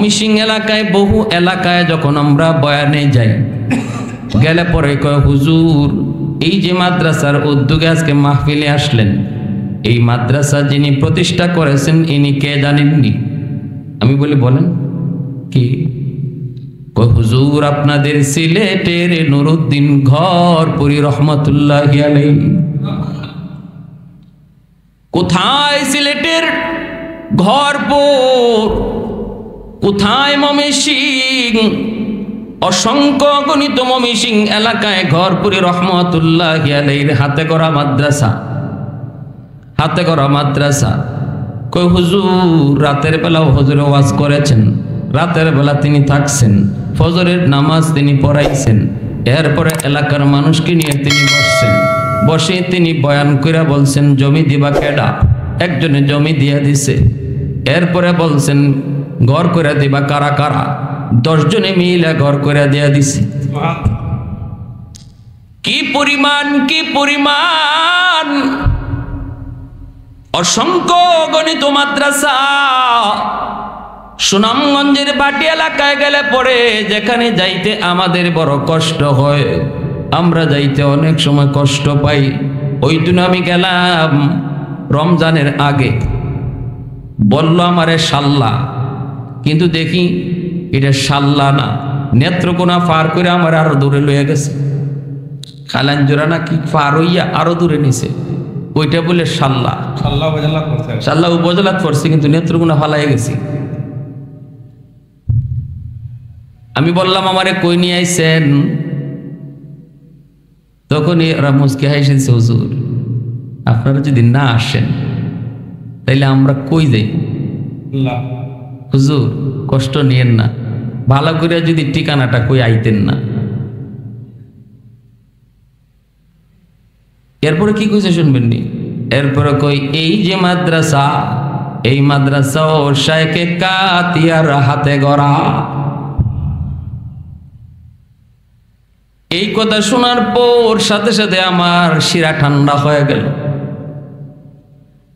ময়মনসিং এলাকায় বহু এলাকায় যখন আমরা বয়ানে যাই, গেলে পরে কয় হুজুর এই যে মাদ্রাসার উদ্যোগে আজকে মাহফিলে আসলেন, এই মাদ্রাসা যিনি প্রতিষ্ঠা করেছেন ইনি কে জানেননি? আমি বলি বলেন কি? কয় হুজুর আপনাদের সিলেটের নুরুদ্দিন ঘরপুরি রহমতুল্লাহি আলাইহি। কোথায় সিলেটের ঘরপুর, কোথায় ময়মনসিং? অসংখ্য গণিত ময়মনসিং এলাকায় ঘরপুরি রহমতুল্লাহি আলাইহির হাতে গড়া মাদ্রাসা, হাতে গড়া মাদ্রাসা। কই হুজুর রাতের বেলা হুজুরে ওয়াজ করেছেন, রাতের বেলা তিনি থাকছেন, ফজরের নামাজ তিনি পড়াইছেন, এরপরে এলাকার মানুষকে নিয়ে তিনি বসছেন, বসে তিনি বয়ান কইরা বলছেন জমি দিবা কেডা? একজনে জমি দিয়া দিছে। এরপরে বলছেন ঘর করে দিবা কারা কারা? 10 জনে মিলে ঘর করে দিয়া দিছে। কি পরিমাণ, কি পরিমাণ! অসংখ্য গণিত মাদ্রাসা। সুনামগঞ্জের বাটি এলাকায় গেলে পরে যেখানে যাইতে আমাদের বড় কষ্ট হয়, আমরা যাইতে অনেক সময় কষ্ট পাই। ওই দিন আমি গেলাম রমজানের আগে, বলল আমারে শাল্লা, কিন্তু দেখি এটা শাল্লা না, নেত্রকোনা পার করে আমার আরো দূরে লয়ে গেছে। খালাঞ্জোরা না কি পার হইয়া আরো দূরে নিছে, ওইটা বলে শাল্লা। শাল্লা উপজেলা পড়ছে, কিন্তু নেত্রকোনা ফালাই গেছি। আমি বললাম আমারে কই নিয়ে আইছেন? তখনই ওরা মুচকি হাসিছে, হুজুর আপনারা যদি না আসেন তাইলে আমরা কই যাই? হুজুর কষ্ট নিয়েন না, ভালো করে যদি ঠিকানাটা কই আইতেন না। এরপরে কি কইছে শুনবেন নি? এরপরে কই এই যে মাদ্রাসা, এই মাদ্রাসা ও শায়েখে কাতিয়ার হাতে গড়া। এই কথা শোনার পর সাথে সাথে আমার শিরা ঠান্ডা হয়ে গেল।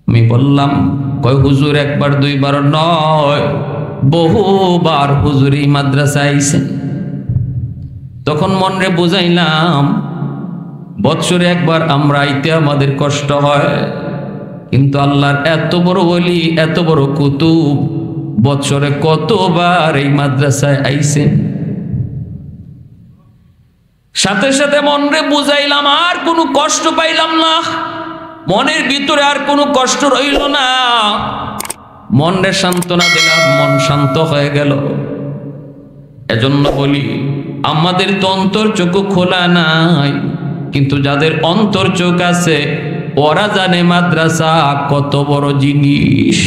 আমি বললাম কয় হুজুর একবার দুইবার নয়, বহুবার হুজুর এই মাদ্রাসায় আইছেন। তখন মনরে বুঝাইলাম বৎসরে একবার আমরা আইতে আমাদের কষ্ট হয়, কিন্তু আল্লাহর এত বড় ওলি, এত বড় কুতুব বৎসরে কতবার এই মাদ্রাসায় আইছেন। সাথে সাথে মনরে বুঝাইলাম, আর কোনো কষ্ট পাইলাম না, মনের ভিতরে আর কোনো কষ্ট রইল না। মনরে সান্ত্বনা দিলাম, মন শান্ত হয়ে গেল। এজন্য বলি আমাদের তো অন্তর চোখ খোলা নাই, কিন্তু যাদের অন্তর চোখ আছে ওরা জানে মাদ্রাসা কত বড় জিনিস।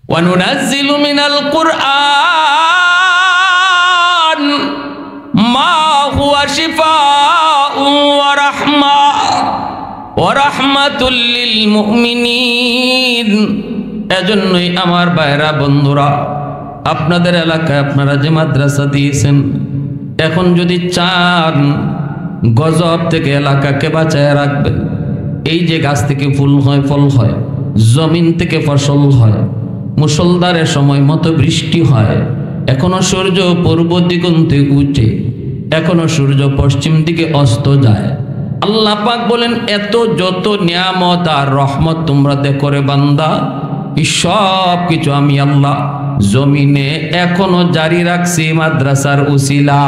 ওয়ানুনাজ্জিলু মিনাল কুরআন মা হুয়া শিফাউন ওয়া রাহমা ওয়া রাহমাতুল লিল মুমিনিন। এজন্যই আমার ভাইরা বন্ধুরা, আপনাদের এলাকায় আপনারা যে মাদ্রাসা দিয়েছেন, এখন যদি চান গজব থেকে এলাকাকে বাঁচায় রাখবেন, এই যে গাছ থেকে ফুল হয়, ফল হয়, জমিন থেকে ফসল হয়, মুষলধারে সময় মতো বৃষ্টি হয়, এখনো সূর্য পূর্ব দিগন্তে উঠে, এখনো সূর্য পশ্চিম দিকে অস্ত যায়। আল্লাহ পাক বলেন এত যত নিয়ামত আর রহমত তোমরা দেখো রে বান্দা, এই সব কিছু আমি আল্লাহ জমিনে এখনো জারি রাখছি মাদ্রাসার উসিলা।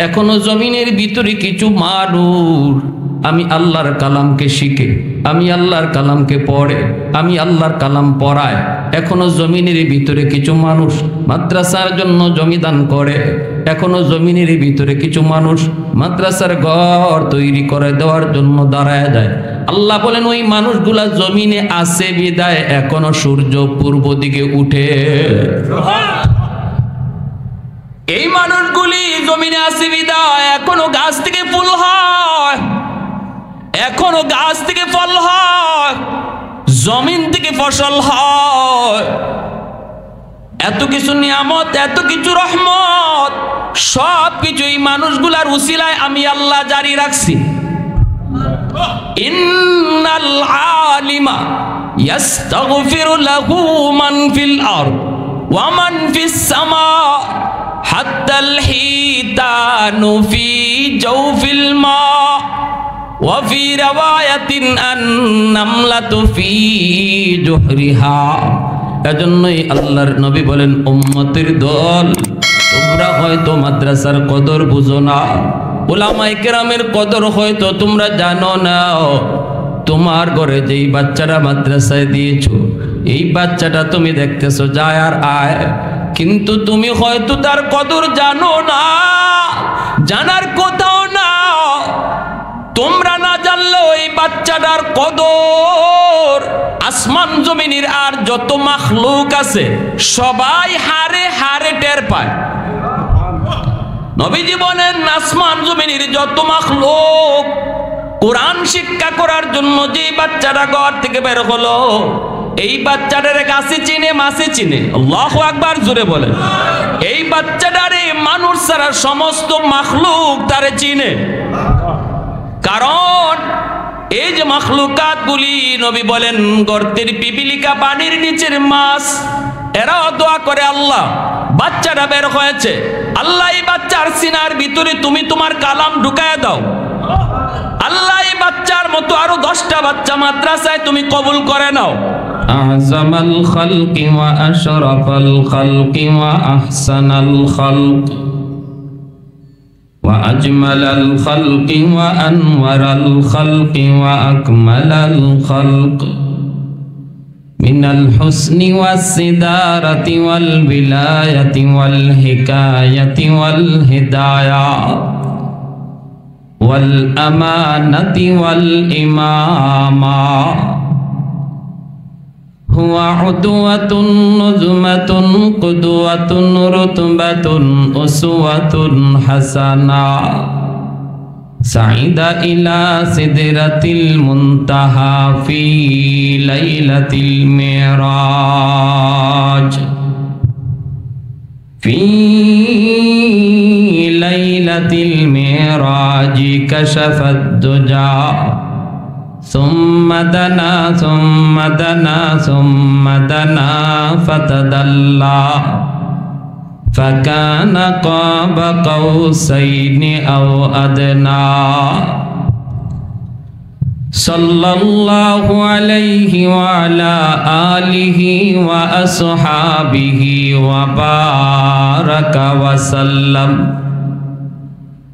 এখনো জমিনের ভিতরে কিছু মানুষ আমি আল্লাহর কালামকে শিখে, আমি আল্লাহর কালামকে পড়ে, আমি আল্লাহর কালাম পড়ায়, এখনো জমিনের ভিতরে কিছু মানুষ মাদ্রাসার জন্য জমি দান করে, এখনো জমিনের ভিতরে কিছু মানুষ মাদ্রাসার ঘর তৈরি করে দেওয়ার জন্য দাঁড়ায় যায়। আল্লাহ বলেন ওই মানুষগুলা জমিনে আছে বিদায় এখনো সূর্য পূর্ব দিকে উঠে। এই মানুষগুলি জমিনে আছে বিদায় এখনো গাছ থেকে ফুল হয়, এখনো গাছ থেকে ফল হয়, জমিন থেকে ফসল হয়। এত কিছু নিয়ামত, এত কিছু রহমত, সব কিছু এই মানুষগুলার উসিলায় আমি আল্লাহ জারি রাখছি। ইন্নাল আলিমা يستغفر له من في الأرض ومن في السماء حتى الحيتان في جوف الماء وفي رواية النملة في جحرها এজন্যই আল্লাহর নবী বলেন উম্মতের দল তোমরা হয়তো মাদ্রাসার কদর বুঝো না উলামায়ে কেরামের কদর হয়তো তোমরা জানো না তোমার ঘরে যেই বাচ্চাটা মাদ্রাসায় দিয়েছো এই বাচ্চাটা তুমি দেখতেছো যায় আর আয় কিন্তু তুমি হয়তো তার কদর জানো না জানার কথাও না তোমরা না জানলেও এই বাচ্চাটার কদর আসমান জমিনের আর যত মাখলুক আছে সবাই হারে হারে টের পায় নবীজি বলেন আসমান জমিনের যত মাখলুক কোরআন শিক্ষা করার জন্য যে বাচ্চাটা ঘর থেকে বের হলো এই বাচ্চাটারে গাছে চিনে মাছে চিনে আল্লাহু আকবার জোরে বলেন এই বাচ্চাটারে মানুষ ছাড়া সমস্ত মাখলুক তারে চিনে কারণ এই যে মাখলুকাত গুলি নবী বলেন গর্তের পিপিলিকা পানির নিচের মাছ এরাও দোয়া করে আল্লাহ বাচ্চাটা বের হয়েছে আল্লাহ এই বাচ্চার সিনার ভিতরে তুমি তোমার কালাম ঢুকায় দাও আল্লাহ এই বাচ্চার মতো আরো 10টা বাচ্চা মাদ্রাসায় তুমি কবুল করে নাও আযমাল খালকি ওয়া আশরাফাল খালকি ওয়া আহসানাল খালক وأجمل الخلق وأنور الخلق وأكمل الخلق من الحسن والصدارة والولاية والحكاية والهداية والأمانة والإمامة هو عدوة نزمة قدوة رتبة أسوة حسنة سعيد إلى سدرة المنتهى في ليلة المعراج في ليلة المعراج كشف الدجى ثم دنا ثم دنا ثم دنا فتدلى فكان قاب قوسين أو أدنى صلى الله عليه وعلى آله وأصحابه وبارك وسلم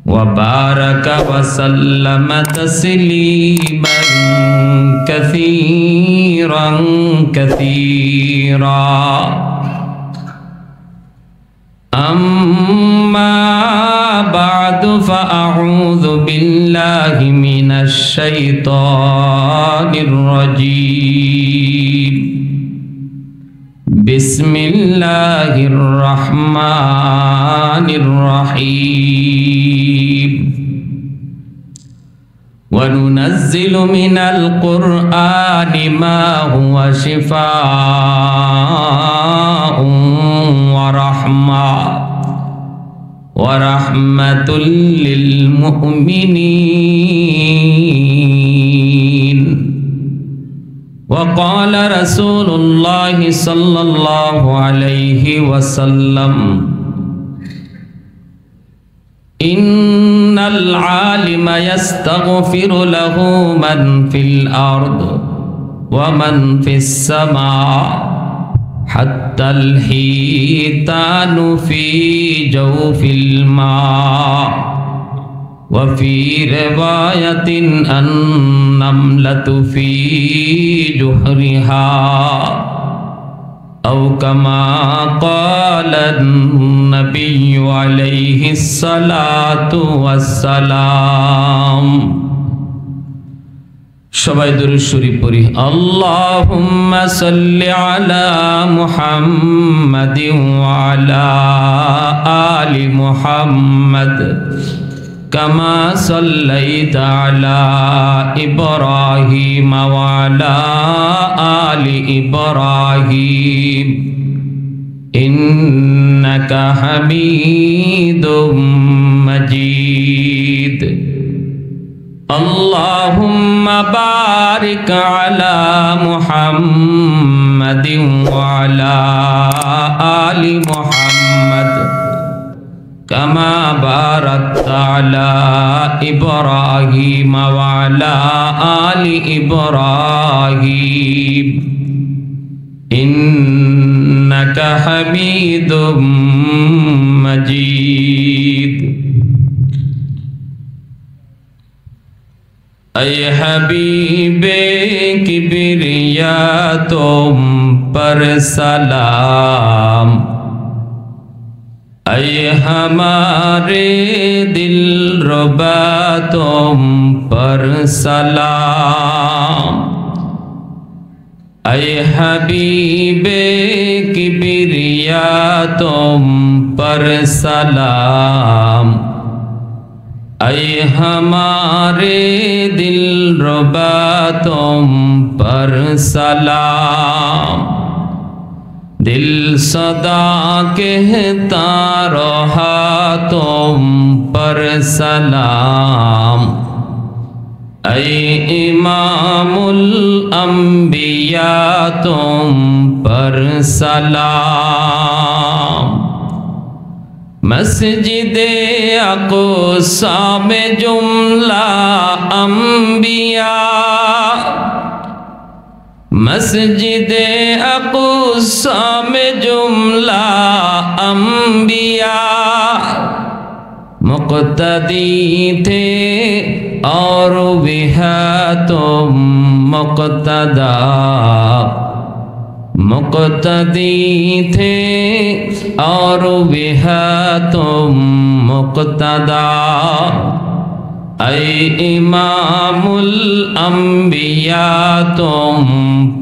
وبارك وسلم تسليما كثيرا كثيرا أما بعد فأعوذ بالله من الشيطان الرجيم بسم الله الرحمن الرحيم وننزل من القرآن ما هو شفاء ورحمة للمؤمنين وقال رسول الله صلى الله عليه وسلم إن العالم يستغفر له من في الأرض ومن في السماء حتى الحيتان في جوف الماء وفي رواية النملة في جحرها أو كما قال النبي عليه الصلاة والسلام সবাই দরুদ শরীফ পড়ি আল্লাহুম্মা সাল্লি আলা মুহাম্মাদিন ওয়া আলা আলি মুহাম্মাদ কামা সাল্লাইতা আলা ইব্রাহিম ওয়া আলা আলি ইব্রাহিম ইন্নাকা হামিদুম মাজিদ اللهم بارك বারিক আলা মুহাম্মাদিন ওয়া আলা আলি মুহাম্মাদ কামা বারাকতা আলা ইব্রাহিম ওয়া আলা আলি ইব্রাহিম ইন্নাকা হামিদুম মাজিদ। ऐ हबीबे किबरिया तुम पर सलाम, ऐ हमारे दिल रुबा तुम पर सलाम, ऐ हबीबे किबरिया तुम पर सलाम, ऐ हमारे दिल रुबा तुम पर सलाम। दिल सदा कहता रहा तुम पर सलाम, ऐ इमामुल अंबिया तुम पर सलाम। मस्जिदे अक़सा में जुमला अंबिया, मस्जिदे अक़सा में जुमला अंबिया मुक़्तदी थे और भी है तुम मुक़्तदा, मुक़्तदी थे और भी है तुम मुक़्तदा, ऐ इमामुल अंबिया तुम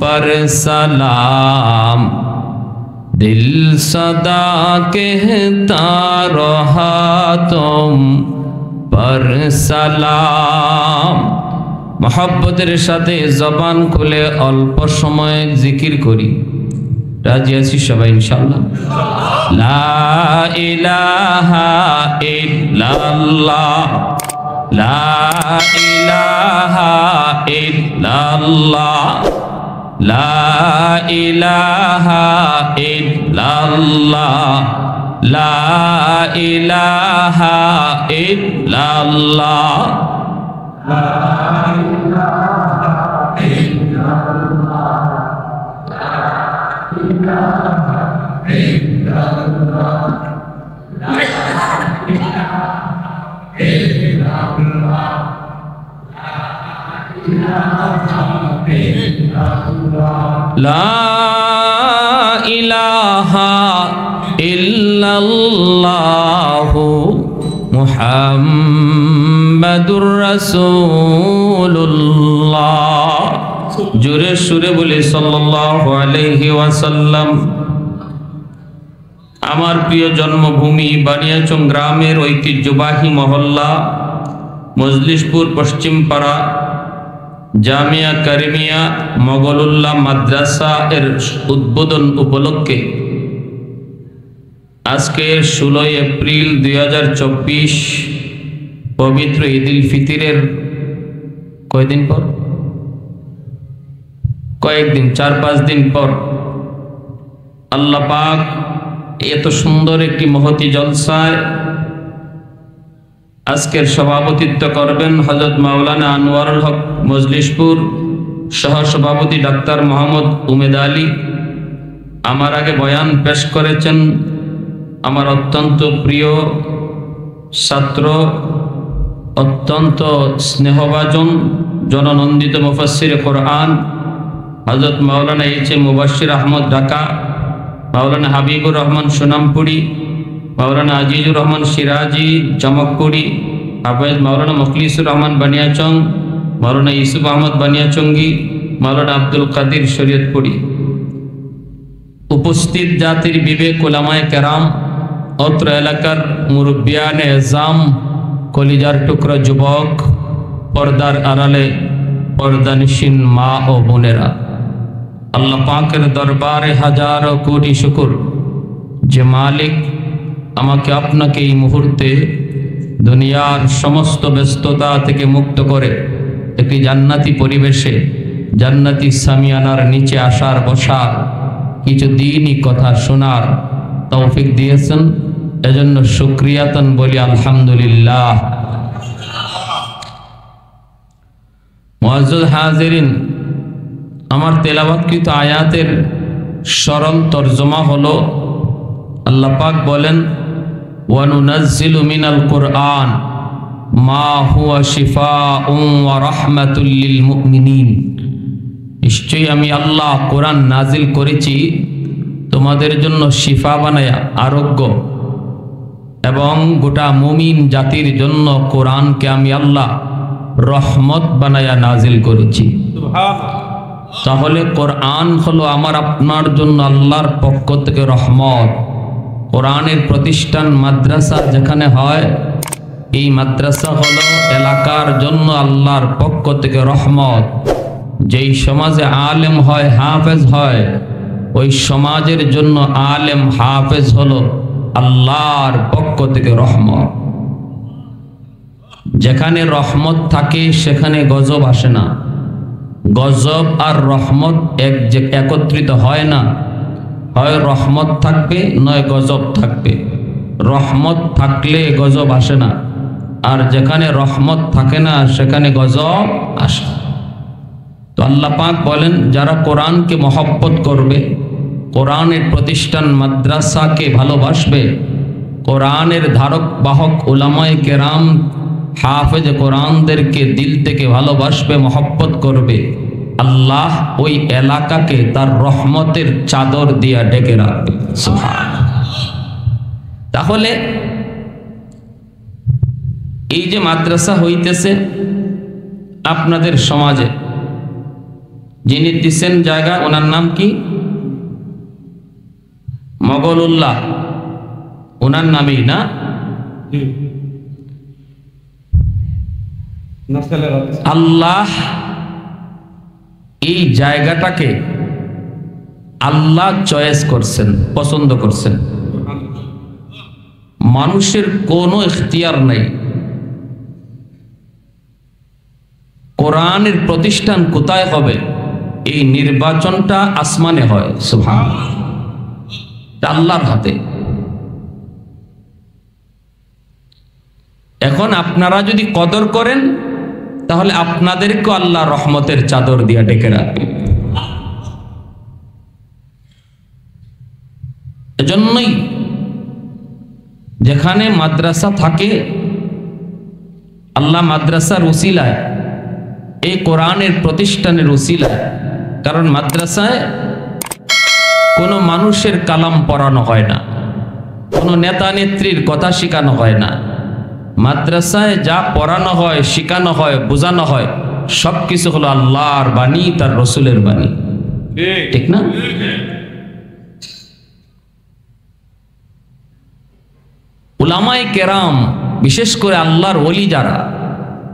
पर सलाम। दिल सदा कहता रहा तुम पर सलाम। मोहब्बतेर साथे जबान खुले अल्प समय जिकिर करी, राजी आছি সবাই ইনশাআল্লাহ। লা ইলাহা ইল্লাল্লাহ, লা ইলাহা ইল্লাল্লাহ, লা ইলাহা ইল্লাল্লাহ, লা ইলাহা ইল্লাল্লাহ, লা ইলাহা ইল্লাল্লাহ, লা ইলাহা ইল্লাল্লাহু মুহাম্মাদুর রাসূলুল্লাহ। জোরে সুরে বলি সাল্লাল্লাহু আলাইহি ওয়াসাল্লাম। আমার প্রিয় জন্মভূমি বানিয়াচং গ্রামের ঐতিহ্যবাহী মহল্লা মজলিশপুর পশ্চিমপাড়া জামিয়া কারিমিয়া মোগলুল্লাহ মাদ্রাসা এর উদ্বোধন উপলক্ষে আজকে 16 এপ্রিল 2024 পবিত্র ঈদুল ফিতরের কয়দিন পর, কয়েকদিন 4-5 দিন পর আল্লাহ পাক এত সুন্দর একটি মহতি জলসায় আজকের সভাপতিত্ব করবেন হযরত মাওলানা আনোয়ারুল হক মজলিশপুর, সহ সভাপতি ডাক্তার মোহাম্মদ উমেদ আলী। আমার আগে বয়ান পেশ করেছেন আমার অত্যন্ত প্রিয় ছাত্র, অত্যন্ত স্নেহভাজন জননন্দিত মুফাসসির কোরআন হযরত মাওলানা এইচ.এ. মুবাশশির আহমদ ঢাকা, মাওলানা হাবিবুর রহমান সোনামপুরি, মাওলানা আজিজুর রহমান সিরাজি চমকপুরি, হাফেজ মাওলানা মুখলিসুর রহমান বানিয়াচং, মাওলানা ইউসুফ আহমদ বানিয়াচঙ্গী, মাওলানা আব্দুল কাদির শরীয়তপুরি। উপস্থিত জাতির বিবেক ওলামায়ে কেরাম, অত্র এলাকার মুরব্বিয়ানে এজাম, কলিজার টুকরা যুবক, পর্দার আড়ালে পর্দানিশীন মা ও বোনেরা, আল্লাহ পাকের দরবারে হাজারো কোটি শুকর যে মালিক আমাকে আপনাকে এই মুহূর্তে দুনিয়ার সমস্ত ব্যস্ততা থেকে মুক্ত করে একটি জান্নাতি পরিবেশে জান্নাতি সামিয়ানার নিচে আসার বসার কিছু দিনই কথা শোনার তৌফিক দিয়েছেন। এজন্য শুকরিয়াতান বলি আলহামদুলিল্লাহ। মুআজ্জাজ হাজিরিন, আমার তেলাওয়াতকৃত আয়াতের সরল তরজমা হলো, আল্লাহ পাক বলেন ওয়া নুনাজ্জিলু মিনাল কুরআন মা হুয়া শিফাউন ওয়া রাহমাতুল লিল মুমিনিন। নিশ্চয়ই আমি আল্লাহ কোরআন নাজিল করেছি তোমাদের জন্য শিফা বানায়া, আরোগ্য, এবং গোটা মুমিন জাতির জন্য কোরআনকে আমি আল্লাহ রহমত বানায়া নাজিল করেছি। তাহলে কোরআন হলো আমার আপনার জন্য আল্লাহর পক্ষ থেকে রহমত। কোরআনের প্রতিষ্ঠান মাদ্রাসা যেখানে হয়, এই মাদ্রাসা হলো এলাকার জন্য আল্লাহর পক্ষ থেকে রহমত। যেই সমাজে আলেম হয়, হাফেজ হয়, ওই সমাজের জন্য আলেম হাফেজ হলো আল্লাহর পক্ষ থেকে রহমত। যেখানে রহমত থাকে সেখানে গজব আসে না। গজব আর রহমত একত্রিত হয় না, হয় রহমত থাকবে নয় গজব থাকবে। রহমত থাকলে গজব আসে না, আর যেখানে রহমত থাকে না সেখানে গজব আসে। তো আল্লাহ পাক বলেন, যারা কোরআনকে মহব্বত করবে, কোরআনের প্রতিষ্ঠান মাদ্রাসাকে ভালোবাসবে, কোরআনের ধারক বাহক উলামায়ে কেরাম হাফেজ কোরআনদেরকে দিল থেকে ভালোবাসবে, মহব্বত করবে, আল্লাহ ওই এলাকাকে তার রহমতের চাদর দিয়া ঢেকে রাখবে। সুবহানাল্লাহ। তাহলে এই যে মাদ্রাসা হইতেছে আপনাদের সমাজে, যিনি দিচ্ছেন জায়গা, ওনার নাম কি? মগলুল্লাহ, ওনার নামেই না? আল্লাহ এই জায়গাটাকে আল্লাহ চয়েস করছেন, পছন্দ করছেন। মানুষের কোনো ইখতিয়ার নেই। কোরআনের প্রতিষ্ঠান কোথায় হবে, এই নির্বাচনটা আসমানে হয়। সুবহানাল্লাহ। আল্লাহর হাতে। এখন আপনারা যদি কদর করেন তাহলে আপনাদেরকে আল্লাহ রহমতের চাদর দিয়া ডেকে রাখবে। এজন্যই যেখানে মাদ্রাসা থাকে, আল্লাহ মাদ্রাসার উসিলায়, এই কোরআনের প্রতিষ্ঠানের উসিলায়, কারণ মাদ্রাসায় কোনো মানুষের কালাম পড়ানো হয় না, কোনো নেতা নেত্রীর কথা শেখানো হয় না। মাদ্রাসায় যা পড়ানো হয়, শেখানো হয়, বোঝানো হয়, সব কিছু হলো আল্লাহর বাণী, তার রসুলের বাণী। ঠিক না? উলামায়ে কেরাম, বিশেষ করে আল্লাহর ওলি যারা,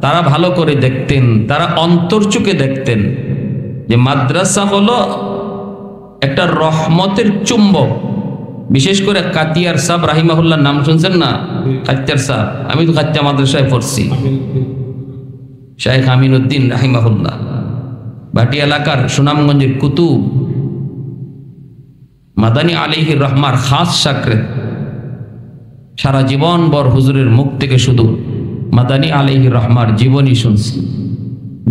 তারা ভালো করে দেখতেন, তারা অন্তর্চুকে দেখতেন যে মাদ্রাসা হলো একটা রহমতের চুম্বক। বিশেষ করে কাতিয়ার সাহেব রাহিমাহুল্লাহ নাম শুনছেন না? কাতিয়ার সাহেব, আমি তো কাতিয়া মাদ্রাসায় পড়ছি। শাইখ আমিনউদ্দিন রাহিমাহুল্লাহ, ভাটি এলাকার সুনামগঞ্জের কুতুব, মাদানী আলাইহির রহমার খাস সাকরেত। সারা জীবন বর হুজুরের মুখ থেকে শুধু মাদানী আলাইহির রহমার জীবনী শুনছি।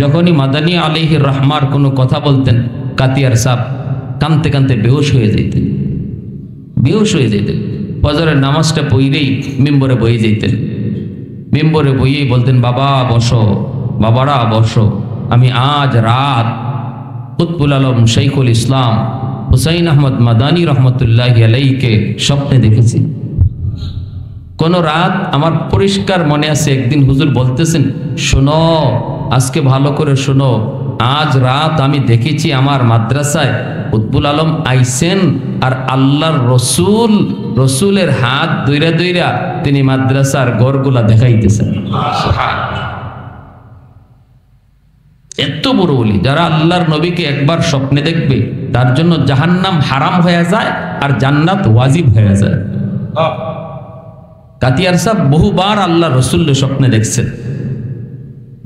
যখনই মাদানী আলাইহির রহমার কোনো কথা বলতেন, কাতিয়ার সাহেব কানতে কানতে বেহুশ হয়ে যেতেন, বেহুশ হয়ে যেতেন। ফজরের নামাজটা পড়লেই মেম্বরে বয়ে যেতেন। মেম্বরে বইয়েই বলতেন, বাবা বসো, বাবারা বসো, আমি আজ রাত কুতবুল আলম শৈখুল ইসলাম হুসাইন আহমদ মাদানী রহমতুল্লাহি আলাইহিকে স্বপ্নে দেখেছি। কোন রাত আমার পরিষ্কার মনে আছে, একদিন হুজুর বলতেছেন, শোনো, আজকে ভালো করে শোনো, আজ রাত আমি দেখেছি আমার মাদ্রাসায় কুতবুল আলম আইসেন, আর আল্লাহর রসুল, রসুলের হাত দইরা দইরা তিনি মাদ্রাসার ঘরগুলা দেখাইতেছেন। এত বড় ওলি, যারা আল্লাহর নবীকে একবার স্বপ্নে দেখবে তার জন্য জাহান্নাম হারাম হয়ে যায় আর জান্নাত ওয়াজিব হয়ে যায়। কাতিয়ার সাহেব বহুবার আল্লাহ রসুল স্বপ্নে দেখছেন।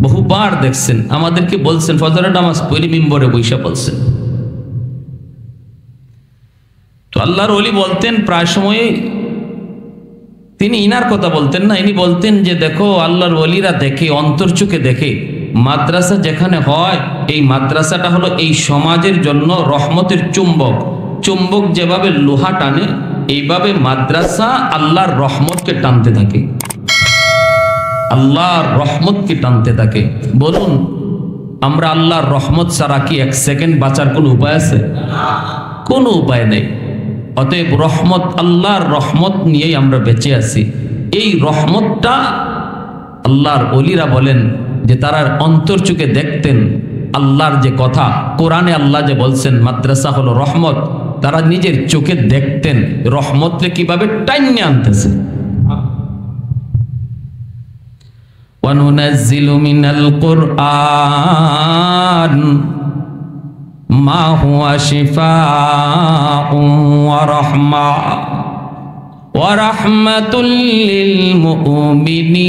বহুবার দেখছেন, আমাদেরকে বলছেন, ফজরের নামাজ পড়ে মিম্বরে বৈশা বলছেন। তো আল্লাহর ওলি বলতেন প্রায় সময়, তিনি ইনার কথা বলতেন না, ইনি বলতেন যে দেখো আল্লাহর ওলিরা দেখে, অন্তর চোখে দেখে, মাদ্রাসা যেখানে হয় এই মাদ্রাসাটা হলো এই সমাজের জন্য রহমতের চুম্বক। চুম্বক যেভাবে লোহা টানে, এইভাবে মাদ্রাসা আল্লাহর রহমতকে টানতে থাকে, আল্লাহর রহমতকে টানতে থাকে। বলুন, আমরা আল্লাহর রহমত ছাড়া কি এক সেকেন্ড বাঁচার কোনো উপায় আছে? কোনো উপায় নেই। অতএব রহমত, আল্লাহর রহমত নিয়েই আমরা বেঁচে আছি। এই রহমতটা আল্লাহর ওলিরা বলেন যে তারা অন্তর চোখে দেখতেন আল্লাহর যে কথা, কোরআনে আল্লাহ যে বলছেন মাদ্রাসা হলো রহমত, তারা নিজের চোখে দেখতেন রহমতকে কিভাবে টাইনে আনতেছে। ওয়ানুনাজ্জিলু মিনাল কুরআন মা হুয়া শিফাউন ওয়া রাহমা ওয়া রাহমাতুল লিল মুমিনিন।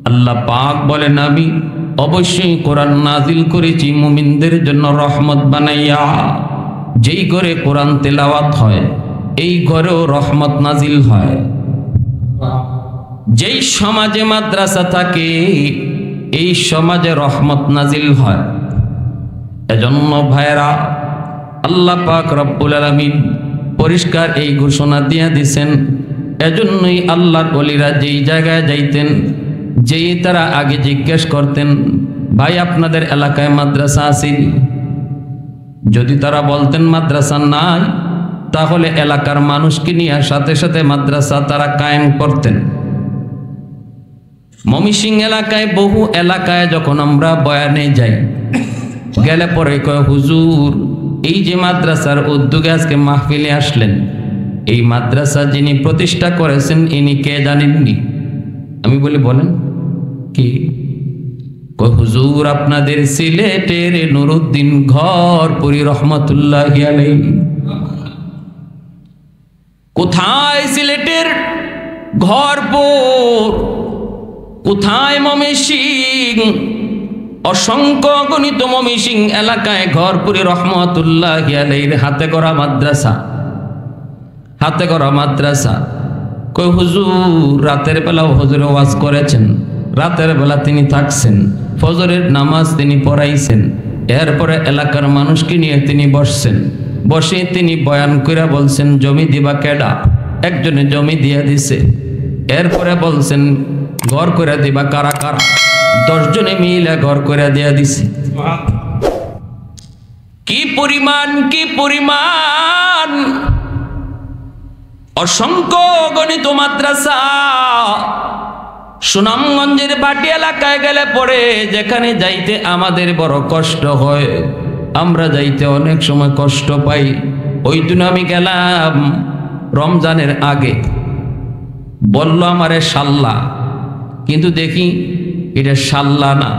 আল্লাহ পাক বলেন, আমি অবশ্যই কোরআন নাজিল করেছি মুমিনদের জন্য রহমত বানাইয়া। যেই ঘরে কোরআন তেলাওয়াত হয় এই ঘরেও রহমত নাজিল হয়। যেই সমাজে মাদ্রাসা থাকে এই সমাজে রহমত নাজিল হয়। এজন্য ভাইরা, আল্লাহ পাক রব্বুল আলামিন পরিষ্কার এই ঘোষণা দিয়ে দিছেন। এজন্যই আল্লাহর ওলিরা যেই জায়গায় যাইতেন, যেই তারা আগে জিজ্ঞেস করতেন, ভাই আপনাদের এলাকায় মাদ্রাসা আছে? যদি তারা বলতেন মাদ্রাসা নাই, তাহলে এলাকার মানুষকে নিয়ে সাথে সাথে মাদ্রাসা তারা কায়েম করতেন। ময়মনসিং এলাকায়, বহু এলাকায় যখন আমরা বয়ানে যাই, গেলে পরে কয়, হুজুর এই যে মাদ্রাসার উদ্যোগে আজকে মাহফিলে আসলেন, এই মাদ্রাসা যিনি প্রতিষ্ঠা করেছেন ইনি কে জানেননি? আমি বলি বলেন কি? কয় হুজুর আপনাদের সিলেটের নুরুদ্দিন ঘরপুরি রহমতুল্লাহি আলাইহি। কোথায় সিলেটের ঘরপুর, কোথায় ময়মনসিং? অসংখ্য গণিত ময়মনসিং এলাকায় ঘরপুরি রহমতুল্লাহি আলাইহির হাতে গড়া মাদ্রাসা, হাতে গড়া মাদ্রাসা। কই হুজুর রাতের বেলাও হুজুরে ওয়াজ করেছেন, রাতের বেলা তিনি থাকছেন, ফজরের নামাজ তিনি পড়াইছেন, এরপরে এলাকার মানুষকে নিয়ে তিনি বসছেন, বসে তিনি বয়ান কইরা বলছেন জমি দিবা কেডা? একজনে জমি দিয়া দিছে। এরপরে বলছেন ঘর করে দিবা কারা কারা? 10 জনে মিলে ঘর করে দিয়া দিছে। কি পরিমাণ, কি পরিমাণ! অসংখ্য গণিত মাদ্রাসা। সুনামগঞ্জের বাটি এলাকায় গেলে পরে যেখানে যাইতে আমাদের বড় কষ্ট হয়, আমরা যাইতে অনেক সময় কষ্ট পাই। ওই দিন আমি গেলাম রমজানের আগে, বলল আমারে শাল্লা, কিন্তু দেখি এটা শাল্লা না,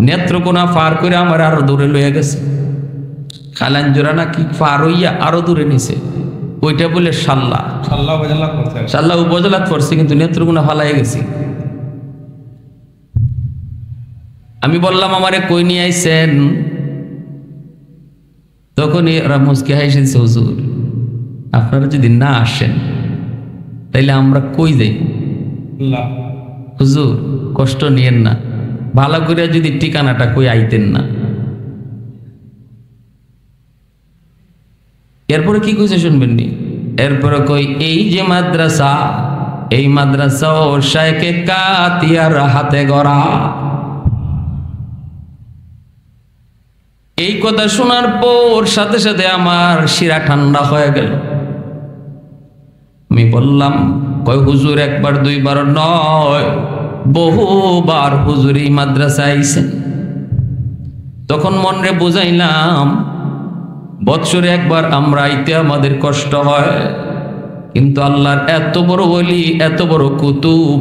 নেত্রকোনা পার করে আমার আরো দূরে লয়ে গেছে। খালাঞ্জোরা না কি পার হইয়া আরো দূরে নিছে, ওইটা বলে শাল্লা। শাল্লা উপজেলা পড়ছে, কিন্তু নেত্রকোনা ফালাই গেছি। আমি বললাম আমারে কই নিয়ে আইছেন? তখনই ওরা মুচকি হাসিছে, হুজুর আপনারা যদি না আসেন তাইলে আমরা কই যাই? হুজুর কষ্ট নিয়েন না, ভালো করে যদি ঠিকানাটা কই আইতেন না। এরপরে কি কইছে শুনবেন নি? এরপরে কই এই যে মাদ্রাসা, এই মাদ্রাসা ও শায়েখে কাতিয়ার হাতে গড়া। এই কথা শোনার পর সাথে সাথে আমার শিরা ঠান্ডা হয়ে গেল। আমি বললাম, কয় হুজুর একবার দুইবার নয়, বহুবার হুজুর এই মাদ্রাসায় আইছেন। তখন মনরে বুঝাইলাম, বৎসরে একবার আমরা আইতে আমাদের কষ্ট হয়, কিন্তু আল্লাহর এত বড় ওলি, এত বড় কুতুব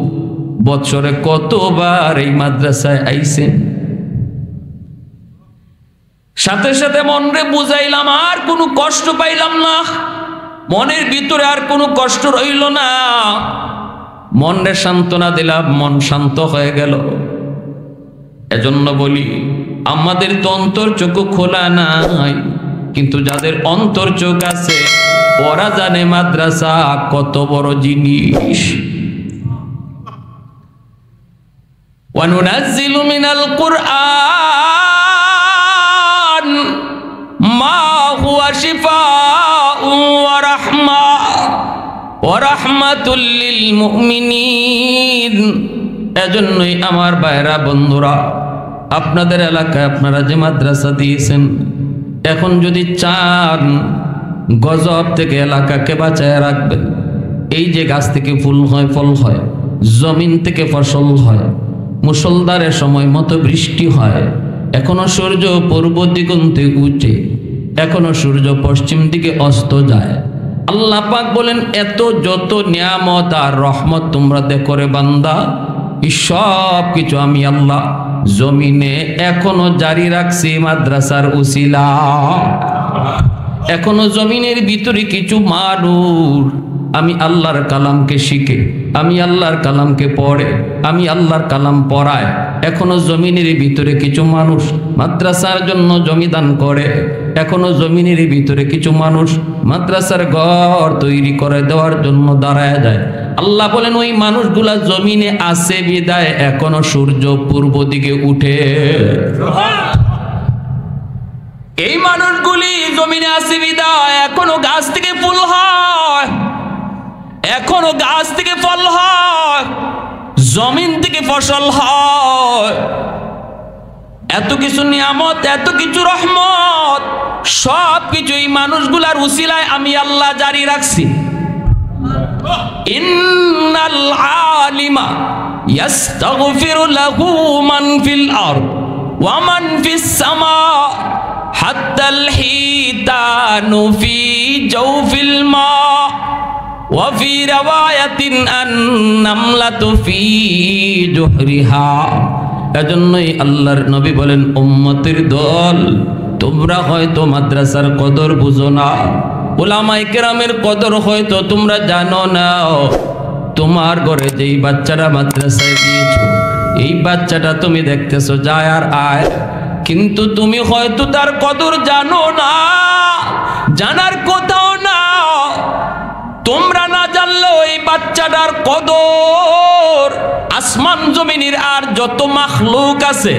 বৎসরে কতবার এই মাদ্রাসায় আইছেন। সাথে সাথে মনরে বুঝাইলাম, আর কোনো কষ্ট পাইলাম না, মনের ভিতরে আর কোনো কষ্ট রইল না। মনরে সান্ত্বনা দিলাম, মন শান্ত হয়ে গেল। এজন্য বলি আমাদের তো অন্তর চোখ খোলা নাই, কিন্তু যাদের অন্তর চোখ আছে ওরা জানে মাদ্রাসা কত বড় জিনিস। وَنُنَزِّلُ مِنَ الْقُرْآنِ مَا هُوَ شِفَاءٌ وَرَحْمَةٌ لِّلْمُؤْمِنِينَ। এজন্যই আমার ভাইরা বন্ধুরা, আপনাদের এলাকায় আপনারা যে মাদ্রাসা দিয়েছেন, এখন যদি চান গজব থেকে এলাকাকে বাঁচায় রাখবেন, এই যে গাছ থেকে ফুল হয়, ফল হয়, জমিন থেকে ফসল হয়, মুষলধারে সময় মতো বৃষ্টি হয়, এখনো সূর্য পূর্ব দিগন্তে উঠে, এখনো সূর্য পশ্চিম দিকে অস্ত যায়। আল্লাহ পাক বলেন এত যত নিয়ামত আর রহমত তোমরা দেখো রে বান্দা, এই সব কিছু আমি আল্লাহ জমিনে এখনো জারি রাখছি মাদ্রাসার উসিলা। এখনো জমিনের ভিতরে কিছু মানুষ আমি আল্লাহর কালামকে শিখে, আমি আল্লাহর কালামকে পড়ে, আমি আল্লাহর কালাম পড়ায়, এখনো জমিনের ভিতরে কিছু মানুষ মাদ্রাসার জন্য জমি দান করে, এখনো জমিনের ভিতরে কিছু মানুষ মাদ্রাসার ঘর তৈরি করে দেওয়ার জন্য দাঁড়ায় যায়। আল্লাহ বলেন ওই মানুষগুলা জমিনে আছে বিদায় এখনো সূর্য পূর্ব দিকে উঠে। এই মানুষগুলি জমিনে আছে বিদায় এখনো গাছ থেকে ফুল হয়, এখনো গাছ থেকে ফল হয়, জমিন থেকে ফসল হয়। এত কিছু নিয়ামত, এত কিছু রহমত, সব কিছু এই মানুষগুলার উসিলায় আমি আল্লাহ জারি রাখছি। ইন্নাল আলিমা ইয়াস্তাগফিরু লাহু মান ফিল আরদ ওয়া মান ফিস সামা হাত্তাল হিতানু ফি জাওফিল মা ওয়া ফি রাওয়ায়াতিন আন-নামলাতু ফি জুহরিহা। এজন্যই আল্লাহর নবী বলেন উম্মতের দল, তোমরা হয়তো মাদ্রাসার কদর বুঝো না, উলামায়ে কেরামের কদর হয়তো তোমরা জানো না। তোমার ঘরে যেই বাচ্চারা মাদ্রাসায় দিয়েছো, এই বাচ্চাটা তুমি দেখতেছো যায় আর আয়, কিন্তু তুমি হয়তো তার কদর জানো না, জানার কোথাও না। তোমরা না জানলেও এই বাচ্চাটার কদর আসমান জমিনের আর যত মাখলুক আছে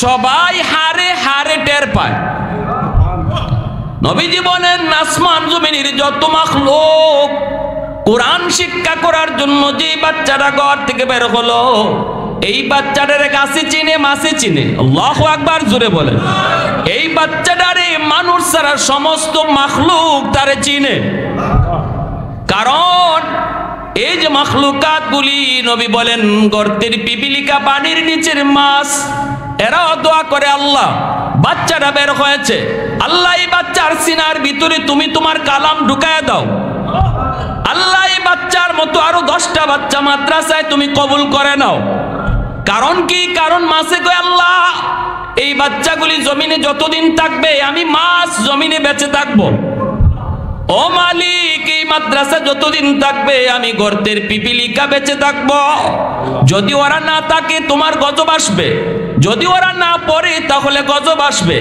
সবাই হারে হারে টের পায়। নবীজি বলেন আসমান জমিনের যত মাখলুক কোরআন শিক্ষা করার জন্য যে বাচ্চাটা ঘর থেকে বের হলো, এই বাচ্চাটারে গাছে চিনে, মাছে চিনে। আল্লাহু আকবার, জোরে বলেন। এই বাচ্চাটারে মানুষ ছাড়া সমস্ত মাখলুক তারে চিনে, কারণ এই যে মাখলুকাত গুলি, নবী বলেন গর্তের পিপিলিকা, পানির নিচের মাছ, এরাও দোয়া করে আল্লাহ বাচ্চাটা বের হয়েছে, আল্লাহ এই বাচ্চার সিনার ভিতরে তুমি তোমার কালাম ঢুকায়া দাও। আল্লাহ এই বাচ্চার মতো আরো 10টা বাচ্চা মাদ্রাসায় তুমি কবুল করে নাও। কারণ কি? কারণ মাসে কয় আল্লাহ এই বাচ্চাগুলি জমিনে যতদিন থাকবে আমি মাছ জমিনে বেঁচে থাকবো। ও মালিক, এই মাদ্রাসা যতদিন থাকবে আমি গর্তের পিপিলিকা বেঁচে থাকবো। যদি ওরা না থাকে তোমার গজব আসবে, যদি ওরা না পড়ে তাহলে গজব আসবে,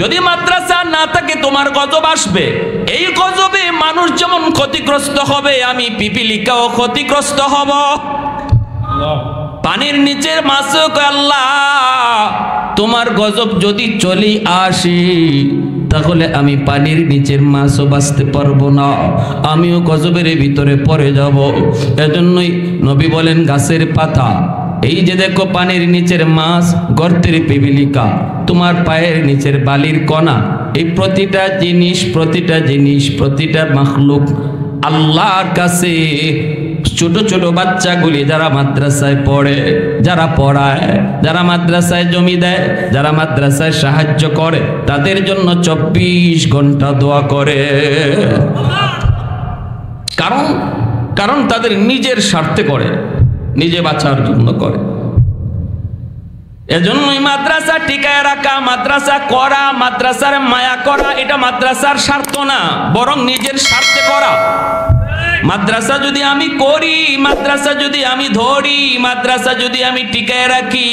যদি মাদ্রাসা না থাকে তোমার গজব আসবে। এই গজবে মানুষ যেমন ক্ষতিগ্রস্ত হবে, আমি পিপিলিকাও ক্ষতিগ্রস্ত হব। পানির নিচের মাছও কয় আল্লাহ তোমার গজব যদি চলে আসে তাহলে আমি পানির নিচের মাছও বাঁচতে পারবো না, আমিও গজবের ভিতরে পড়ে যাব। এজন্যই নবী বলেন গাছের পাতা, এই যে দেখো পানির নিচের মাছ, গর্তের পিপিলিকা, তোমার পায়ের নিচের বালির কণা, এই প্রতিটা জিনিস, প্রতিটা জিনিস, প্রতিটা মাখলুক আল্লাহর কাছে। ছোট ছোট বাচ্চাগুলি যারা মাদ্রাসায় পড়ে, যারা পড়ায়, যারা মাদ্রাসায় জমি দেয়, যারা মাদ্রাসায় সাহায্য করে, তাদের জন্য 24 ঘন্টা দোয়া করে। কারণ তাদের নিজের স্বার্থে করে, নিজে বাঁচার জন্য করে। এজন্যই মাদ্রাসা টিকায় রাখা, মাদ্রাসা করা, মাদ্রাসার মায়া করা, এটা মাদ্রাসার স্বার্থ না, বরং নিজের স্বার্থে করা। মাদ্রাসা যদি আমি করি, মাদ্রাসা যদি আমি ধরি, মাদ্রাসা যদি আমি টিকায় রাখি,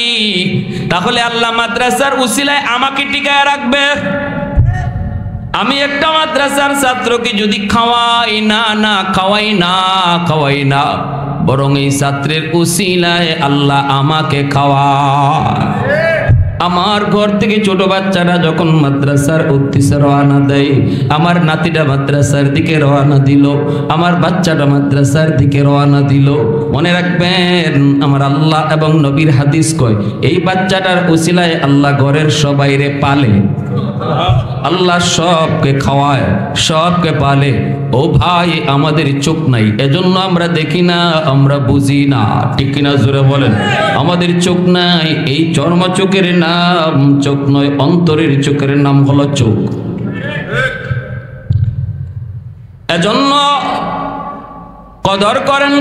তাহলে আল্লাহ মাদ্রাসার উসিলায় আমাকে টিকায় রাখবে। আমি একটা মাদ্রাসার ছাত্রকে যদি খাওয়াই না, বরং এই ছাত্রের উসিলায় আল্লাহ আমাকে খাওয়ায়। আমার ঘর থেকে ছোট বাচ্চারা যখন মাদ্রাসার উদ্দেশ্যে রওনা দেয়, আমার নাতিটা মাদ্রাসার দিকে রওনা দিল, আমার বাচ্চাটা মাদ্রাসার দিকে রওনা দিল, মনে রাখবেন আমার আল্লাহ এবং নবীর হাদিস কয় এই বাচ্চাটার উসিলায় আল্লাহ ঘরের সবাইরে পালে, আল্লাহ সবকে খাওয়ায়, সবকে পালে। ও ভাই, আমাদের চোখ নাই, এজন্য আমরা দেখি না, আমরা বুঝি না, ঠিক কিনা জোরে বলেন? আমাদের চোখ নাই, এই চর্ম চোখের নাম চোখ নয়, অন্তরের চোখের নাম হলো চোখ। এজন্য কদর করেন,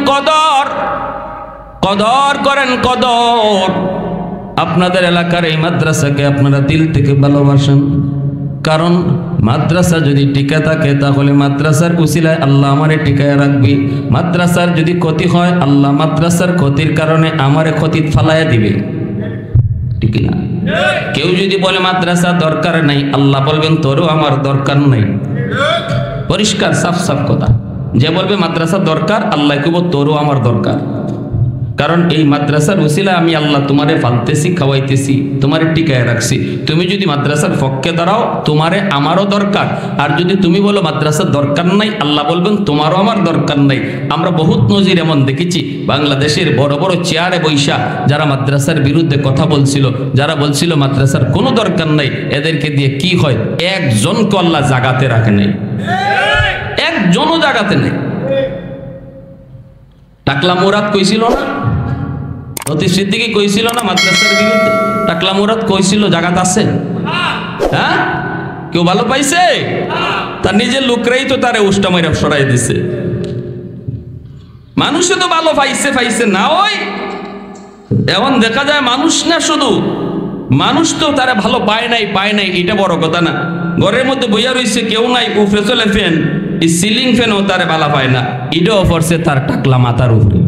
কদর করেন, কদর। আপনাদের এলাকার এই মাদ্রাসাকে আপনারা দিল থেকে ভালোবাসেন, কারণ মাদ্রাসা যদি টিকে থাকে তাহলে মাদ্রাসার উসিলায় আল্লাহ আমারে টিকায় রাখবে। মাদ্রাসার যদি ক্ষতি হয়, আল্লাহ মাদ্রাসার ক্ষতির কারণে আমারে ক্ষতি ফালাইয়া দিবে, ঠিক না? কেউ যদি বলে মাদ্রাসা দরকার নাই, আল্লাহ বলবেন তোরও আমার দরকার নাই। পরিষ্কার সাফ সাফ কথা। যে বলবে মাদ্রাসা দরকার, আল্লাহ কইব তোরও আমার দরকার। কারণ এই মাদ্রাসার উসিলা আমি আল্লাহ তোমারে ফালতেছি, খাওয়াইতেছি, তোমারে টিকায় রাখছি। তুমি যদি মাদ্রাসার পক্ষে দাঁড়াও, তোমারে আমারও দরকার। আর যদি তুমি বলো মাদ্রাসার দরকার নাই, আল্লাহ বলবেন তোমারও আমার দরকার নাই। আমরা বহুত নজির এমন দেখেছি, বাংলাদেশের বড় বড় চেয়ারে বৈশা যারা মাদ্রাসার বিরুদ্ধে কথা বলছিল, যারা বলছিল মাদ্রাসার কোনো দরকার নাই, এদেরকে দিয়ে কি হয়? একজনকে আল্লাহ জাগাতে রাখে নাই, একজনও জাগাতে নেই। টাকলা মুরাদ কইছিল না, অতি সিদ্দিকী কইছিল না মাদ্রাসার বিরুদ্ধে? টাকলা মুরাদ কইছিল জাগাত আছে? হ্যাঁ, কেউ ভালো পাইছে? তার নিজের লোকরাই তো তারে উষ্টা মাইরা সরাই দিছে। মানুষে তো ভালো পাইছে না, ওই এখন দেখা যায় মানুষ না, শুধু মানুষ তো তারা ভালো পায় নাই, এটা বড় কথা না। ঘরের মধ্যে বইয়া রয়েছে, কেউ নাই, উপরে চলে ফ্যান, এই সিলিং ফ্যানও তারে ভালো পায় না, এটাও পড়ছে তার টাকলা মাথার উপরে,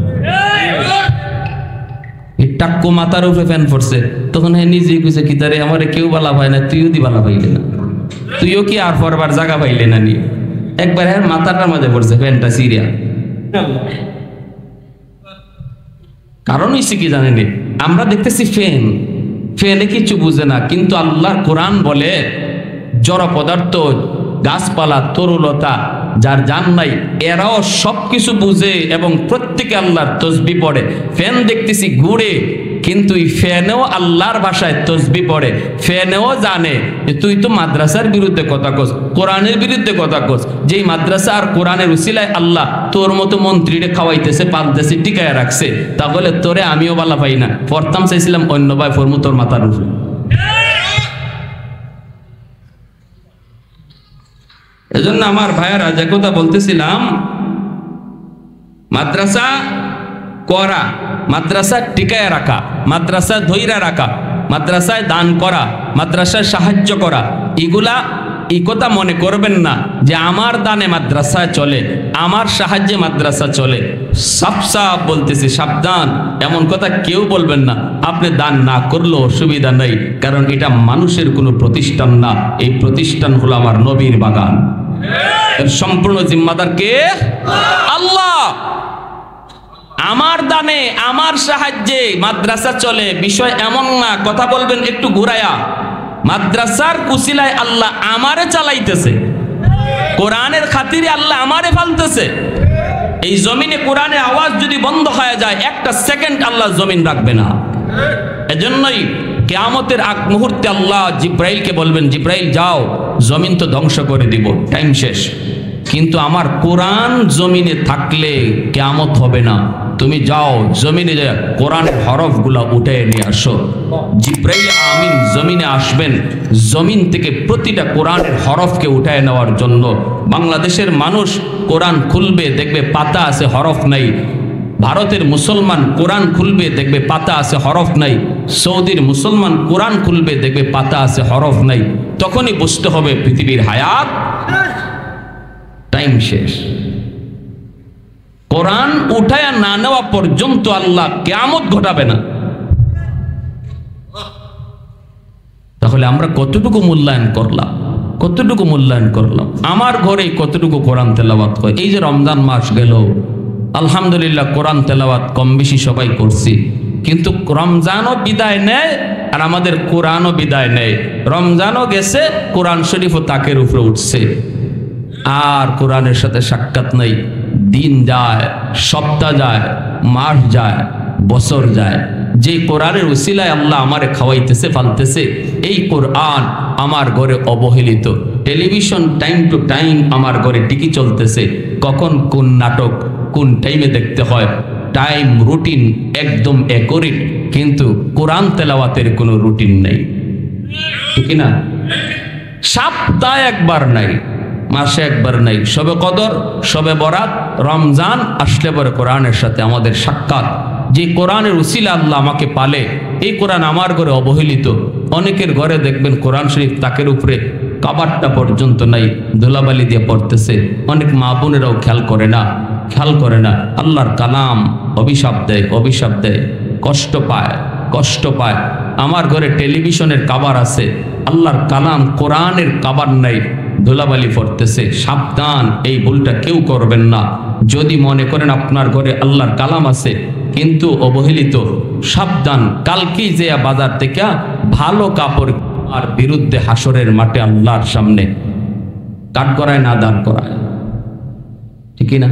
এই টাক্কু মাথার উপরে ফ্যান পড়ছে। তখন হ্যাঁ নিজেই কইছে কি তারে আমারে কেউ ভালো পায় না, তুইও দি ভালো পাইলে না, তুইও কি আর পড়বার জায়গা পাইলে না? নিয়ে একবার হ্যাঁ মাথাটার মাঝে পড়ছে ফ্যানটা সিরিয়া। কারণ হইছে কি জানেন, আমরা দেখতেছি ফ্যানে কিছু বুঝে না, কিন্তু আল্লাহর কোরআন বলে জড় পদার্থ, গাছপালা, তরুলতা, যার জান নাই, এরাও সবকিছু বুঝে এবং প্রত্যেকে আল্লাহর তসবিহ পড়ে। ফ্যান দেখতেছি ঘুরে, কিন্তু এই ফ্যানেও আল্লাহর ভাষায় তসবিহ পড়ে। ফ্যানেও জানে যে তুই তো মাদ্রাসার বিরুদ্ধে কথা কস, কোরআনের বিরুদ্ধে কথা কস। যেই মাদ্রাসা আর কোরআনের উসিলায় আল্লাহ তোর মতো মন্ত্রীরে খাওয়াইতেছে, পালতেছে, টিকায় রাখছে, তাহলে তোরে আমিও বালা পাই না, পড়তাম চাইছিলাম অন্য ভাই ফরমু তোর মাথার উপরে। এজন্য আমার ভাইয়েরা, যে কথা বলতেছিলাম, মাদ্রাসা করা, মাদ্রাসা টিকায় রাখা, মাদ্রাসা ধৈর্য রাখা, মাদ্রাসায় দান করা, মাদ্রাসায় সাহায্য করা, এগুলা এই কথা মনে করবেন না যে আমার দানে মাদ্রাসায় চলে, আমার সাহায্যে মাদ্রাসা চলে। সাফ সাফ বলতেছি, সাবধান, এমন কথা কেউ বলবেন না। আপনি দান না করলেও অসুবিধা নেই, কারণ এটা মানুষের কোনো প্রতিষ্ঠান না, এই প্রতিষ্ঠান হলো আমার নবীর বাগান। এর সম্পূর্ণ জিম্মাদার কে? আল্লাহ। আমার দানে, আমার সাহায্যে মাদ্রাসা চলে, বিষয় এমন না। কথা বলবেন একটু ঘুরায়া, মাদ্রাসার কুসিলায় আল্লাহ আমারে চালাইতেছে, কোরআনের খাতিরে আল্লাহ আমারে ফালতেছে। এই জমিনে কোরআনের আওয়াজ যদি বন্ধ হয়ে যায়, একটা সেকেন্ড আল্লাহ জমিন রাখবে না। এজন্যই কিয়ামতের আগ মুহূর্তে আল্লাহ জিব্রাইলকে বলবেন, জিব্রাইল যাও, জমিন তো ধ্বংস করে দিব, টাইম শেষ, কিন্তু আমার কোরআন জমিনে থাকলে কিয়ামত হবে না। তুমি যাও জমিনে যা কোরআনের হরফগুলা উঠে নিয়ে আসো। জিব্রাইল আমিন জমিনে আসবেন, জমিন থেকে প্রতিটা কোরআনের হরফকে উঠায় নেওয়ার জন্য। বাংলাদেশের মানুষ কোরআন খুলবে, দেখবে পাতা আছে, হরফ নাই। ভারতের মুসলমান কোরআন খুলবে, দেখবে পাতা আছে, হরফ নাই। সৌদির মুসলমান কোরআন খুলবে, দেখবে পাতা আছে, হরফ নাই। তখনই বুঝতে হবে পৃথিবীর হায়াত টাইম শেষ। কোরআন উঠায়া না নেওয়া পর্যন্ত আল্লাহ কিয়ামত ঘটাবে না। তাহলে আমরা কতটুকু মূল্যায়ন করলাম, কতটুকু মূল্যায়ন করলাম? আমার ঘরে কতটুকু কোরআন তেলাওয়াত হয়? এই যে রমজান মাস গেল, আলহামদুলিল্লাহ কোরআন তেলাওয়াত কম বেশি সবাই করছি, কিন্তু রমজানও বিদায় নেয় আর আমাদের কোরআনও বিদায় নেয়। রমজানও গেছে, কোরআন শরীফও তাকের উপরে উঠছে, আর কোরআনের সাথে সাক্ষাৎ নেই। দিন যায়, সপ্তাহ যায়, মাস যায়, বছর যায়। যে কোরআনের উসিলায় আল্লাহ আমারে খাওয়াইতেছে ফালতেছে, এই কোরআন আমার ঘরে অবহেলিত। টেলিভিশন টাইম টু টাইম আমার ঘরে টিকি চলতেছে, কখন কোন নাটক কোন টাইমে দেখতে হয়, টাইম রুটিন একদম অ্যাকুরেট, কিন্তু কোরআন তেলাওয়াতের কোনো রুটিন নেই, ঠিক না? সপ্তাহে একবার নাই, মাসে একবার নাই। শবে কদর, শবে বরাত, রমজান আসলে পরে কোরআনের সাথে আমাদের সাক্ষাৎ। যে কোরআনের উসিলা আল্লাহ আমাকে পালে, এই কোরআন আমার ঘরে অবহেলিত। অনেকের ঘরে দেখবেন কোরআন শরীফ তাকের উপরে কাবারটা পর্যন্ত নাই, ধুলাবালি দিয়ে পড়তেছে। অনেক মা বোনেরাও খেয়াল করে না, খেয়াল করে না। আল্লাহর কালাম অভিশাপ দেয়, অভিশাপ দেয়, কষ্ট পায়, কষ্ট পায়। আমার ঘরে টেলিভিশনের কাবার আছে, আল্লাহর কালাম কোরআনের কাবার নাই, ধুলাবালি পড়তেছে। সাবধান, এই ভুলটা কেউ করবেন না। যদি মনে করেন আপনার ঘরে আল্লাহর কালাম আছে কিন্তু অবহেলিত, সাবধান, কালকেই যে বাজার থেকে ভালো কাপড় আর বিরুদ্ধে হাসরের মাঠে আল্লাহর সামনে কাট করায় না দান করায়, ঠিক না?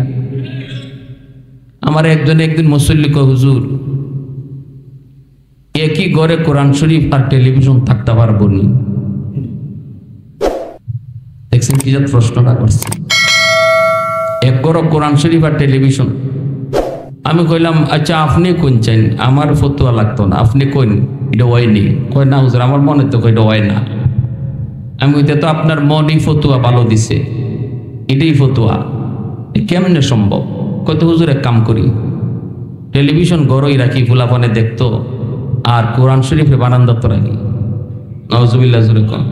আমার একদিন মুসল্লি কয়, হুজুর একই ঘরে কোরআন শরীফ আর টেলিভিশন থাকতে পারবো নি? দেখছেন কি জাত প্রশ্নটা করছে? এক ঘর কোরআন শরীফ আর টেলিভিশন। আমি কইলাম আচ্ছা আপনি কোন চান? আমার ফতোয়া লাগতো না, আপনি কোন এটা হয়নি? কয় না হুজুর আমার মনে তো এটা হয় না। আমি কইতে তো আপনার মনই ফতোয়া ভালো দিছে, এটাই ফতোয়া, কেমনে সম্ভব? কত হুজুর এক কাম করি, টেলিভিশন গড়ই রাখি, ফুলাফানে দেখতো, আর কোরআন শরীফে বারান্দা তো রাখি। নাউজুবিল্লাহ জুরে কম।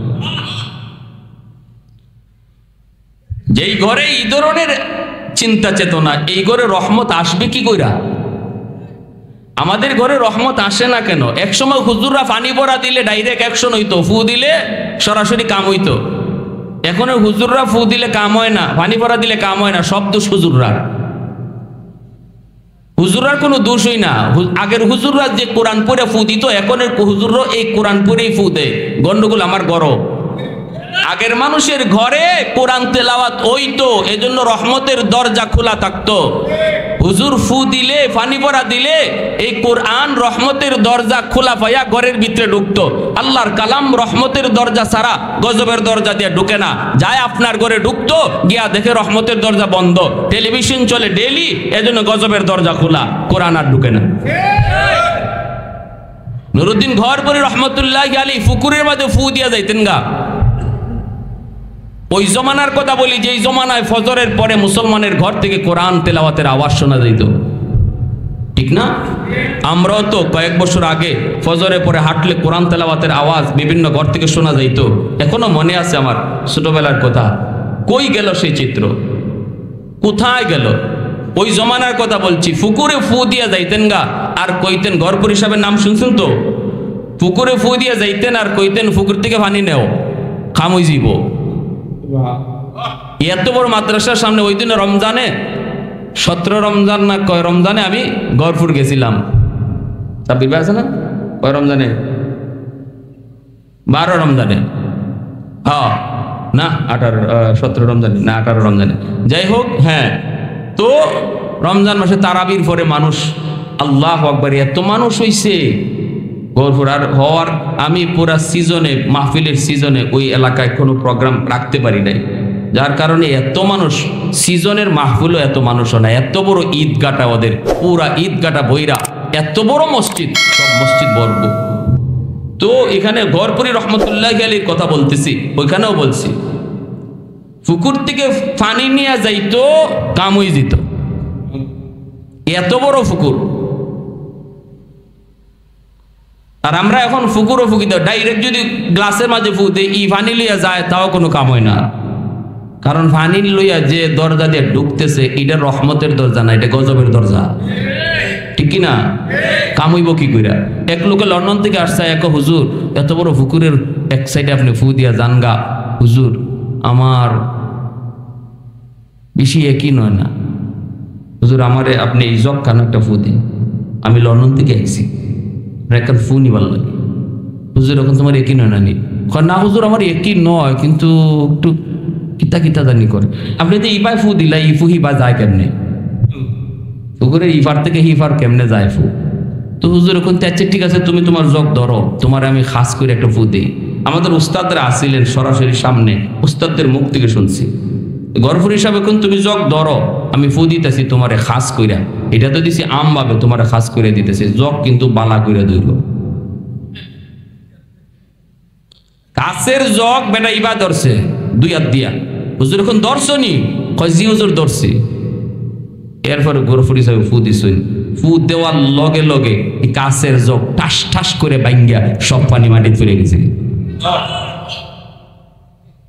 যেই ঘরে এই ধরনের চিন্তা চেতনা, এই ঘরে রহমত আসবে কি কইরা? আমাদের ঘরে রহমত আসে না কেন? একসময় হুজুররা পানি ভরা দিলে ডাইরেক্ট অ্যাকশন হইতো, ফু দিলে সরাসরি কাম হইতো। এখন হুজুররা ফু দিলে কাম হয় না, পানি ভরা দিলে কাম হয় না, সব দোষ হুজুররা। হুজুরার কোনো দোষই না। আগের হুজুররা যে কোরআন পড়ে ফু দিত, এখনের হুজুররা এই কোরআন পড়েই ফু দেয়। গন্ডগোল আমার গরম। আগের মানুষের ঘরে কোরআন তেলাওয়াত হইতো, এজন্য রহমতের দরজা খোলা থাকতো। হুজুর ফু দিলে, পানি পড়া দিলে এই কোরআন রহমতের দরজা খোলা পাইয়া ঘরের ভিতরে ঢুকতো। আল্লাহর কালাম রহমতের দরজা ছাড়া গজবের দরজা দিয়ে ঢুকে না। যায় আপনার ঘরে ঢুকতো, গিয়া দেখে রহমতের দরজা বন্ধ, টেলিভিশন চলে ডেইলি, এজন্য গজবের দরজা খোলা, কোরআন আর ঢুকে না। নুরুদ্দিন ঘরপুরি রহমতুল্লাহি আলাইহি পুকুরের মাঝে ফু দিয়া যাইতেন গা। ওই জমানার কথা বলি, যেই জমানায় ফজরের পরে মুসলমানের ঘর থেকে কোরআন তেলাওয়াতের আওয়াজ শোনা যেত, ঠিক না? আমরাও তো কয়েক বছর আগে ফজরে পরে হাঁটলে কোরআন তেলাওয়াতের আওয়াজ বিভিন্ন ঘর থেকে শোনা যেত। এখনো মনে আছে আমার ছোটবেলার কথা। কই গেল সেই চিত্র? কোথায় গেল? ওই জমানার কথা বলছি। পুকুরে ফু দিয়া যাইতেন গা, আর কইতেন, ঘরপুর হিসাবে নাম শুনছেন তো? পুকুরে ফু দিয়া যাইতেন আর কইতেন পুকুর থেকে পানি নেও, খামই জীব। এত বড় মাদ্রাসার সামনে ওই দিনে রমজানে, 17 রমজান না কয় রমজানে আমি গরপুর গেছিলাম। সাব্বির ভাই আছে না? কয় রমজানে? 12 রমজানে, হ্যাঁ না 17 রমজানে না 18 রমজানে, যাই হোক। হ্যাঁ, তো রমজান মাসে তারাবির পরে মানুষ, আল্লাহু আকবার, এত মানুষ হইছে গরপুর। আর হওয়ার আমি পুরা সিজনে, মাহফিলের সিজনে ওই এলাকায় কোনো প্রোগ্রাম রাখতে পারি নাই, যার কারণে এত মানুষ। সিজনের মাহফিলও এত মানুষ হয় না। এত বড় ঈদগাটা ওদের, পুরা ঈদগাটা বইরা, এত বড় মসজিদ, সব মসজিদ বর্গ। তো এখানে ঘরপুরি রহমতুল্লাহি আলাইহির কথা বলতেছি, ওইখানেও বলছি, পুকুর থেকে পানি নিয়ে যাইতো, কাম হয়ে যেত। এত বড় পুকুর। আর আমরা এখন পুকুরও ফুকি দাও, ডাইরেক্ট যদি গ্লাসের মাঝে ফু দেই, ই পানি লিয়া যায়, তাও কোনো কাম হয় না। কারণ পানি লইয়া যে দরজা দিয়ে ঢুকতেছে এটা রহমতের দরজা না, এটা গজবের দরজা, ঠিক কিনা? কামইব কি কইরা? এক লোকে লন্ডন থেকে আসছে, এক হুজুর এত বড় পুকুরের এক সাইডে আপনি ফু দিয়া জানগা, হুজুর আমার বেশি একই নয় না, হুজুর আমারে আপনি এই জগ কানো একটা ফু দিন, আমি লন্ডন থেকে আইছি, একটা ফু নিবার লাগে। হুজুর এখন তোমার একই নয় না নি? না হুজুর আমার একই নয়, কিন্তু একটু কিতা কিতা জানি করে। আপনি যে ইপায় ফু দিলা, ই ফু হিবা যায় কেমনে? পুকুরে ইফার থেকে হিফার কেমনে যায় ফু? তো হুজুর এখন আচ্ছা ঠিক আছে, তুমি তোমার জগ ধরো, তোমার আমি খাস করে একটা ফু দিই। আমাদের উস্তাদরা আসিলেন সরাসরি সামনে, উস্তাদদের মুখ থেকে শুনছি, গরফুর হিসাবে এখন তুমি জগ ধরো, আমি ফু দিতেছি তোমারে খাস কইরা। এটা তো দিছি আম ভাবে তোমারে খাস করে দিতেছি, জগ কিন্তু বালা করে ধরল। কাছের জগ বেটা ইবা ধরছে দুই হাত দিয়া, হুজুর এখন ধরছনি? কয় জি হুজুর ধরছি। এরপরে গরফুর হিসাবে ফু দিছুন, ফু দেওয়ার লগে লগে কাছের জগ ঠাস ঠাস করে ভাঙ্গিয়া সব পানি মাটি চলে গেছে।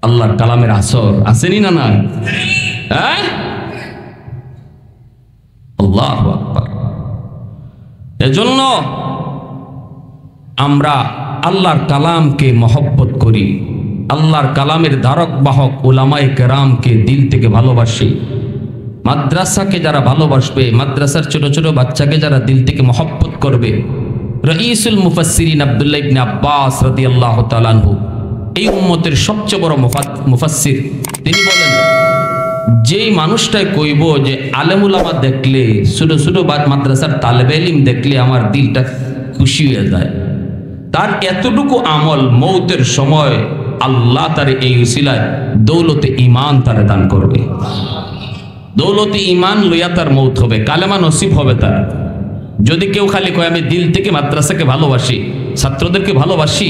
আল্লাহর কালামের আসর আসেনি না? না, হ্যাঁ? আল্লাহু আকবার। এজন্য আমরা আল্লাহর কালামকে মহব্বত করি, আল্লাহর কালামের ধারক বাহক উলামায়ে কেরামকে দিল থেকে ভালোবাসি। মাদ্রাসাকে যারা ভালোবাসবে, মাদ্রাসার ছোট ছোট বাচ্চাকে যারা দিল থেকে মহব্বত করবে, রাইসুল মুফাসসিরিন আব্দুল্লাহ ইবনে আব্বাস রাদিয়াল্লাহু তাআলা আনহু, এই উম্মতের সবচেয়ে বড় মুফাসসির, তিনি বলেন যেই মানুষটাই কইব যে আলেম উলামা দেখলে, ছোট ছোট মাদ্রাসার তালেবে ইলম দেখলে আমার দিলটা খুশি হয়ে যায়, তার এতটুকু আমল মৌতের সময় আল্লাহ তার এই উসিলায় দৌলতে ঈমান তারে দান করবে। দৌলতে ঈমান লইয়া তার মৌত হবে, কালেমা নসিব হবে তার। যদি কেউ খালি কয় আমি দিল থেকে মাদ্রাসাকে ভালোবাসি, ছাত্রদেরকে ভালোবাসি,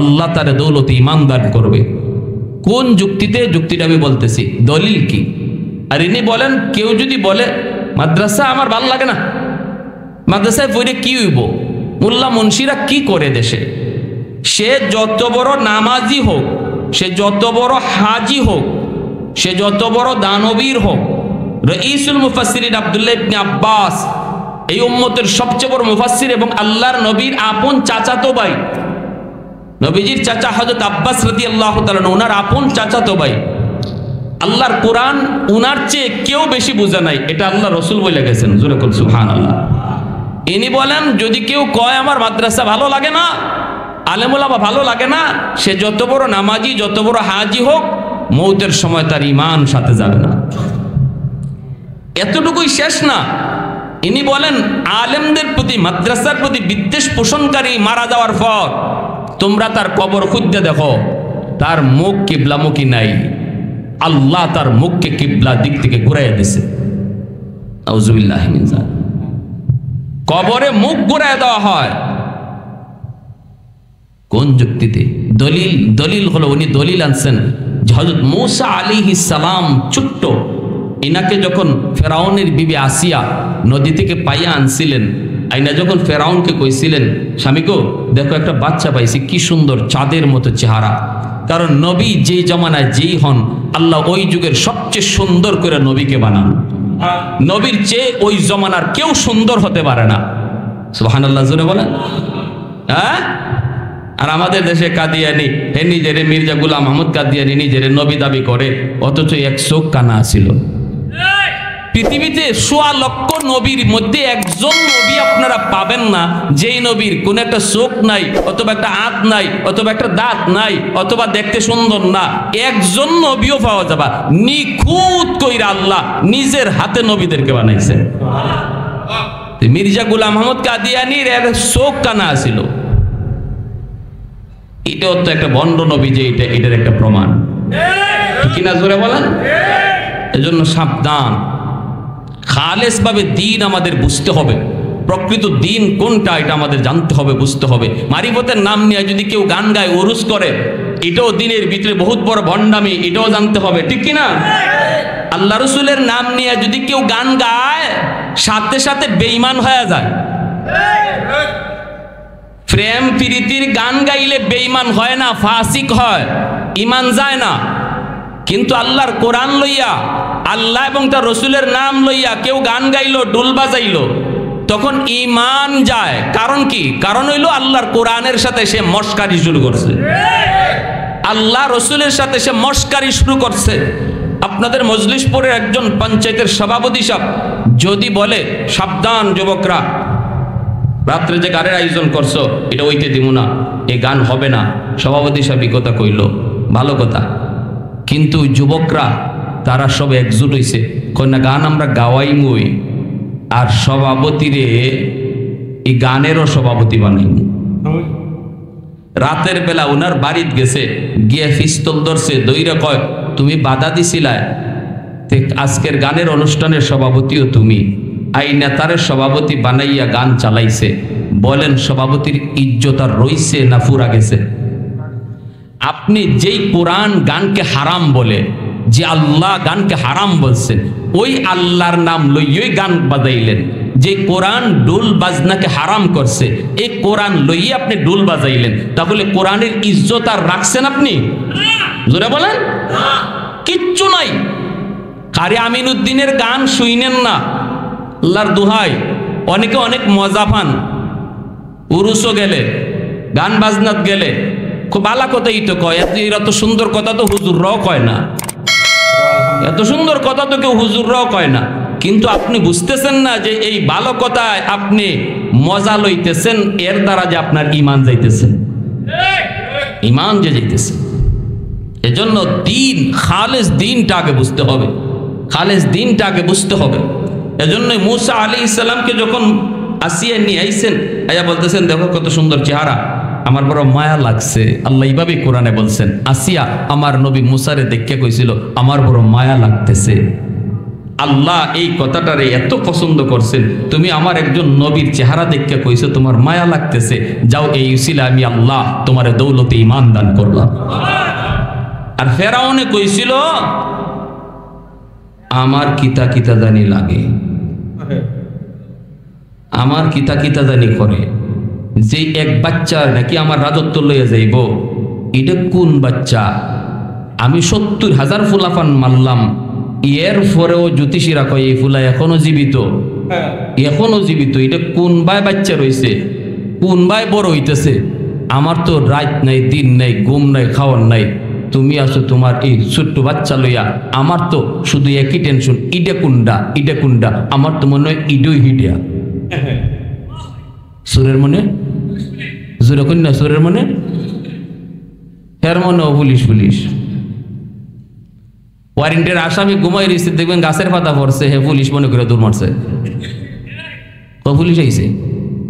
আল্লাহ তারে দৌলতে ঈমান দান করবে। কোন যুক্তিতে? যুক্তিটা আমি বলতেছি, দলিল কি? আর ইনি বলেন কেউ যদি বলে মাদ্রাসা আমার ভাল লাগে না, মাদ্রাসায় পড়ে কি হইব, মোল্লা মুন্সিরা কি করে দেশে, সে যত বড় নামাজি হোক, সে যত বড় হাজি হোক, সে যত বড় দানবীর হোক, রাইসুল মুফাসসিরিন আব্দুল্লাহ ইবনে আব্বাস এই উম্মতের সবচেয়ে বড় মুফাসসির এবং আল্লাহর নবীর আপন চাচাতো ভাই, নবীজির চাচা হযরত আব্বাস রাদিয়াল্লাহু তাআলা ওনার আপন চাচাতো ভাই, আল্লাহর কোরআন উনার চেয়ে কেউ বেশি বুঝে নাই, এটা আল্লাহ রাসূল বলে গেছেন, জোরে বল সুবহানাল্লাহ। ইনি বলেন যদি কেউ কয় আমার মাদ্রাসা ভালো লাগে না, আলেম ওলামা ভালো লাগে না, সে যত বড় নামাজি, যত বড় হাজি হোক, মৌতের সময় তার ঈমান সাথে যাবে না। এতটুকুই শেষ না, ইনি বলেন আলেমদের প্রতি, মাদ্রাসার প্রতি বিদ্বেষ পোষণকারী মারা যাওয়ার পর তোমরা তার কবর খুঁজতে দেখো, তার মুখ কিবলামুখী নাই, আল্লাহ তার মুখকে কিবলা দিক থেকে ঘুরাইয়া দিছে। আউযুবিল্লাহি মিন যালিক। কবরে মুখ ঘুরাইয়া দেওয়া হয় কোন যুক্তিতে? দলিল, দলিল হলো উনি দলিল আনছেন যে হযরত মূসা আলাইহিস সালাম ছোট্ট, ইনাকে যখন ফেরাউনের বিবি আসিয়া নদী থেকে পাইয়া আনছিলেন, আইনা যখন ফেরাউনকে কইছিলেন স্বামী গো দেখো একটা বাচ্চা পাইছি, কি সুন্দর চাঁদের মতো চেহারা, কারণ নবী যেই জমানায় যেই হন, আল্লাহ ওই যুগের সবচেয়ে সুন্দর করে নবীকে বানান, নবীর চেয়ে ওই জমানার কেউ সুন্দর হতে পারে না। সুবহানাল্লাহ জোরে বলেন। হ্যাঁ, আর আমাদের দেশে কাদিয়ানি, হে নিজেরে মির্জা গোলাম আহমদ কাদিয়ানি নিজেরে নবী দাবি করে, অথচ এক চোখ কানা ছিল। পৃথিবীতে ১৬ লক্ষ নবীর মধ্যে একজন নবী আপনারা পাবেন না যেই নবীর কোন একটা চোখ নাই, অথবা একটা হাত নাই, অথবা একটা দাঁত নাই, অথবা দেখতে সুন্দর না, একজন নবীও পাওয়া যাবে। নিখুঁত কইরা আল্লাহ নিজের হাতে নবীদেরকে বানাইছে। মির্জা গোলাম আহমদ কাদিয়ানির এর চোখ কানা ছিল, এটাও তো একটা ভণ্ড নবী, যে এটার একটা প্রমাণ, ঠিক কিনা জোরে বলেন। এজন্য সাবধান, খালেস ভাবে দিন আমাদের বুঝতে হবে, প্রকৃত দিন কোনটা এটা আমাদের জানতে হবে, বুঝতে হবে। মারিফতের নাম নিয়ে যদি কেউ গান গায়, ওরুস করে, এটাও দিনের ভিতরে বহুত বড় ভণ্ডামি, এটাও জানতে হবে, ঠিক কিনা। আল্লাহ রসুলের নাম নিয়ে যদি কেউ গান গায়, সাথে সাথে বেঈমান হয়ে যায়। প্রেম প্রীতির গান গাইলে বেঈমান হয় না, ফাসিক হয়, ঈমান যায় না। কিন্তু আল্লাহর কোরআন লইয়া, আল্লাহ এবং তার রসুলের নাম লইয়া কেউ গান গাইলো, ডুল বাজাইলো, তখন ঈমান যায়। কারণ কি? কারণ হইল আল্লাহর কোরআনের সাথে সে মস্কারি শুরু করছে, আল্লাহ রসুলের সাথে সে মস্কারি শুরু করছে। আপনাদের মজলিশপুরের একজন পঞ্চায়েতের সভাপতি সাহেব যদি বলে, সাবধান যুবকরা, রাত্রে যে গানের আয়োজন করছো এটা ওইতে দিব না, এই গান হবে না, সভাপতি সাহেব কথা কইল, ভালো কথা, কিন্তু যুবকরা তারা সব একজুট হইছে, কই না গান আমরা গাওয়াইমই, আর সভাপতিরে এই গানেরও সভাপতি বানাইম। রাতের বেলা ওনার বাড়িতে গেছে, গিয়ে পিস্তল ধরছে, দইরা কয় তুমি বাধা দিছিলায়, আজকের গানের অনুষ্ঠানের সভাপতিও তুমি, আই নেতারের সভাপতি বানাইয়া গান চালাইছে। বলেন সভাপতির ইজ্জত আর রইছে না ফুরা গেছে? আপনি যেই কোরআন গানকে হারাম বলে, যে আল্লাহ গানকে হারাম বলছেন, ওই আল্লাহর নাম লইয়াই গান বাজাইলেন। যে কোরআন ডুল বাজনাকে হারাম করছে, এই কোরআন লইয়া আপনি ডুল বাজাইলেন, তাহলে কোরআনের ইজ্জত আর রাখছেন আপনি? জোরে বলেন, কিচ্ছু নাই। কারি আমিনউদ্দিনের গান শুইনেন না, আল্লাহর দোহাই। অনেকে অনেক মজা পান, উরুসও গেলে, গান বাজনাত গেলে খুব ভালো কথাই তো কয়, এত সুন্দর কথা তো হুজুররাও কয় না, এত সুন্দর কথা তো কেউ হুজুররাও কয় না। কিন্তু আপনি বুঝতেছেন না যে এই ভালো কথায় আপনি মজা লইতেছেন, এর দ্বারা যে আপনার ঈমান যাইতেছে, ঈমান যে যাইতেছে। এজন্য দিন, খালেস দিনটা আগে বুঝতে হবে, খালেস দিনটা আগে বুঝতে হবে। এজন্য মুসা আলাইহিস সালামকে যখন আসিয়া নিয়ে আইছেন, আয়া বলতেছেন দেখো কত সুন্দর চেহারা, আমার বড় মায়া লাগছে। আল্লাহ এইভাবে কোরআনে বলছেন, আসিয়া আমার নবী মুসারে দেখে কইছিল আমার বড় মায়া লাগতেছে। আল্লাহ এই কথাটারে এত পছন্দ করছেন, তুমি আমার একজন নবীর চেহারা দেখে কইছো তোমার মায়া লাগতেছে, যাও এই উসিলা আমি আল্লাহ তোমার দৌলতে ঈমান দান করলাম। আর ফেরাউনে কইছিল আমার কিতা কিতা জানি লাগে, আমার কিতা কিতা জানি করে, যে এক বাচ্চার নাকি আমার রাজত্ব লইয়া যাইব, এটা কোন বাচ্চা? আমি ৭০,০০০ ফুলাফান মারলাম, এর পরেও জ্যোতিষীরা কয় এই ফুলা এখনো জীবিত, এখনো জীবিত, এটা কোন ভাই বাচ্চা রয়েছে, কোন ভাই বড় হইতেছে? আমার তো রাত নাই, দিন নাই, ঘুম নাই, খাওয়ার নাই, তুমি আছো তোমার এই ছোট্ট বাচ্চা লইয়া, আমার তো শুধু একই টেনশন, ইডে কুন্ডা, ইডে কুন্ডা, আমার তো মনে হয় ইডই হিডিয়া। সুরের মনে জোরে কন্যা, সুরের মনে হের মনে পুলিশ, পুলিশ ওয়ারেন্টের আসামি ঘুমাই রয়েছে, দেখবেন গাছের পাতা পড়ছে, হে পুলিশ মনে করে দূর মারছে, পুলিশ আইছে,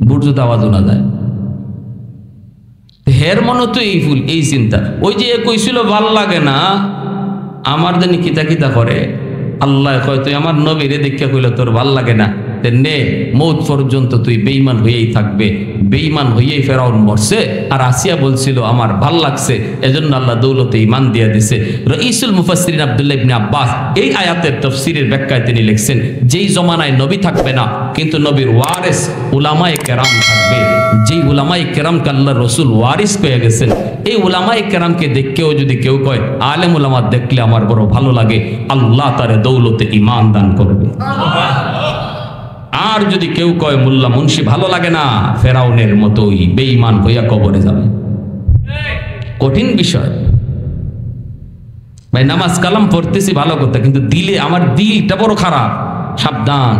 বুট জুতো আওয়াজও না যায়। হের মনে তো এই ফুল, এই চিন্তা। ওই যে কইছিল ভাল লাগে না, আমার জানি কিতা কিতা করে, আল্লাহ কয় তুই আমার নবীরে দেখে কইল তোর ভাল লাগে না, নে মৌত পর্যন্ত তুই বেঈমান হয়েই থাকবে। বেঈমান হয়েই ফেরাউন মরছে, আর আসিয়া বলছিল আমার ভাল লাগছে, এজন্য আল্লাহ দৌলতে ঈমান দিয়ে দিছে। রাইসুল মুফাসসিরিন আব্দুল্লাহ ইবনে আব্বাস এই আয়াতের তাফসীরের ব্যাখ্যায় তিনি লিখছেন, যেই জমানায় নবী থাকবে না কিন্তু নবীর ওয়ারিস উলামায়ে কেরাম থাকবে। যেই উলামায়ে কেরামকে আল্লাহ রসুল ওয়ারিস পেয়ে গেছেন, এই উলামায়ে কেরামকে দেখেও যদি কেউ কয় আলেম উলামা দেখলে আমার বড় ভালো লাগে, আল্লাহ তারে দৌলতে ঈমান দান করবে। আর যদি কেউ কয় মোল্লা মুন্সি ভালো লাগে না, ফেরাউনের মতোই বেঈমান হইয়া কবরে যাবে। কঠিন বিষয় ভাই। নামাজ কালাম পড়তেছি ভালো কথা, কিন্তু দিলে আমার দিলটা বড় খারাপ, সাবধান।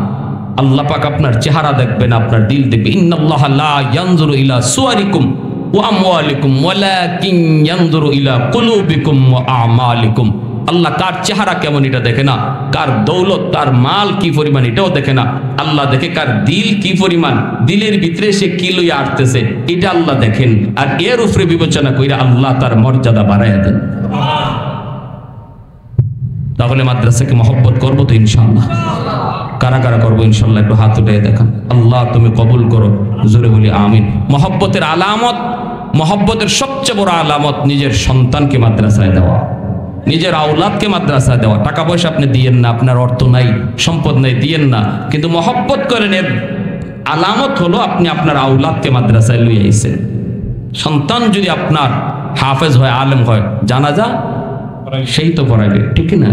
আল্লাহ পাক আপনার চেহারা দেখবে না, আপনার দিল দেখবে। ইন্নাল্লাহা লা ইয়ানজুরু ইলা সুওয়ারিকুম ওয়া আমওয়ালিকুম ওয়ালাকিন ইয়ানজুরু ইলা কুলুবিকুম ওয়া আমালিকুম। আল্লাহ কার চেহারা কেমন এটা দেখে না, কার দৌলত, তার মাল কি পরিমাণ এটাও দেখে না। আল্লাহ দেখে কার দিল কি পরিমাণ, দিলের ভিতরে সে কি লইয়া আসতেছে এটা আল্লাহ দেখেন। আর এর উপরে বিবেচনা কইরা আল্লাহ তার মর্যাদা বাড়াইয়া দেন। তাহলে মাদ্রাসাকে মহব্বত করবো তো ইনশাআল্লাহ। কারা কারা করবো ইনশাআল্লাহ? একটু হাত উঠে দেখান। আল্লাহ তুমি কবুল করো, জোরে বলি আমিন। মহব্বতের আলামত, মহব্বতের সবচেয়ে বড় আলামত নিজের সন্তানকে মাদ্রাসায় দেওয়া, নিজের আওলাদকে মাদ্রাসায় দেওয়া। টাকা পয়সা আপনি দিয়েন না, আপনার অর্থ নাই, সম্পদ নাই, দিয়েন না, কিন্তু মহব্বত করেন। এর আলামত হলো আপনি আপনার আওলাদকে মাদ্রাসায় লইয়া আইছেন। সন্তান যদি আপনার হাফেজ হয়, আলেম হয়, জানাজা সেই তো পড়াবে, ঠিক না?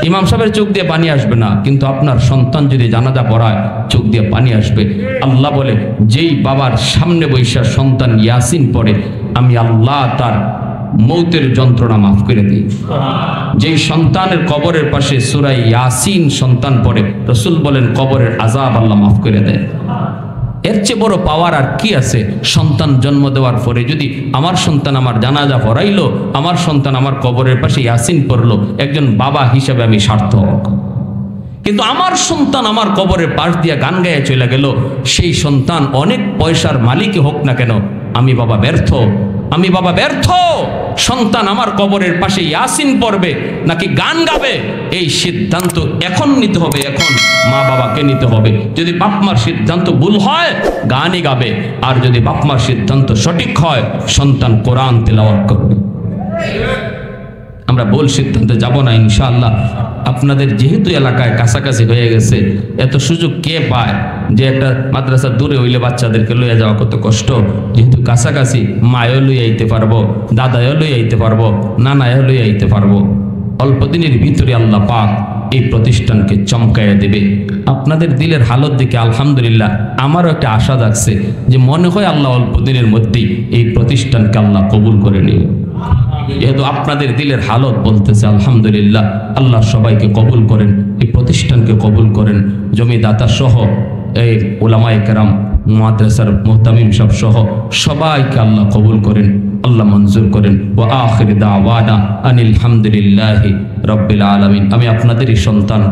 ইমাম সাহেবের চোখ দিয়ে পানি আসবে না, কিন্তু আপনার সন্তান যদি জানাজা পড়ায় চোখ দিয়ে পানি আসবে। আল্লাহ বলে, যেই বাবার সামনে বৈশা সন্তান ইয়াসিন পড়ে, আমি আল্লাহ তার মৌতের যন্ত্রণা মাফ করে দিই। যেই সন্তানের কবরের পাশে সূরা ইয়াসিন সন্তান পড়ে, রাসূল বলেন কবরের আযাব আল্লাহ মাফ করে দেয়। এর চেয়ে বড় পাওয়ার আর কি আছে? সন্তান জন্ম দেওয়ার পরে যদি আমার সন্তান আমার জানাজা পড়াইলো, আমার সন্তান আমার কবরের পাশে ইয়াসিন পড়লো, একজন বাবা হিসাবে আমি সার্থক। কিন্তু আমার সন্তান আমার কবরের পাশ দিয়ে গান গায়ে চলে গেল, সেই সন্তান অনেক পয়সার মালিকই হোক না কেন, আমি বাবা ব্যর্থ, আমি বাবা ব্যর্থ। সন্তান আমার কবরের পাশে ইয়াসিন পড়বে নাকি গান গাবে, এই সিদ্ধান্ত এখন নিতে হবে, এখন মা বাবাকে নিতে হবে। যদি বাপ মার সিদ্ধান্ত ভুল হয়, গানই গাবে, আর যদি বাপ মার সিদ্ধান্ত সঠিক হয়, সন্তান কোরআন তেলাওয়াত করবে। আমরা ভুল সিদ্ধান্তে যাব না ইনশাআল্লাহ। আপনাদের যেহেতু এলাকায় কাছাকাছি হয়ে গেছে, এত সুযোগ কে পায় যে একটা মাদ্রাসা দূরে হইলে বাচ্চাদেরকে লইয়া যাওয়া কত কষ্ট। যেহেতু কাছাকাছি, মায়ও লইয়া আইতে পারবো, দাদায়ও লইয়া আইতে পারবো, নানায়ও লইয়া আইতে পারবো। অল্প দিনের ভিতরে আল্লাহ পাক এই প্রতিষ্ঠানকে চমকাইয়া দেবে। আপনাদের দিলের হালত দেখে আলহামদুলিল্লাহ আমারও একটা আশা জাগছে যে মনে হয় আল্লাহ অল্প দিনের মধ্যেই এই প্রতিষ্ঠানকে আল্লাহ কবুল করে নিবে। যেহেতু আপনাদের দিলের হালত বলতেছে আলহামদুলিল্লাহ, আল্লাহ সবাইকে কবুল করেন, এই প্রতিষ্ঠানকে কবুল করেন। জমিদাতা সহ এই উলামায়ে কেরাম, মাদ্রাসার মুহতামিম সব সহ সবাইকে আল্লাহ কবুল করেন, আল্লাহ মঞ্জুর করেন। ওয়া আখির দাওয়ানা আনিল হামদুলিল্লাহি রাব্বিল আলামিন। আমি আপনাদেরই সন্তান।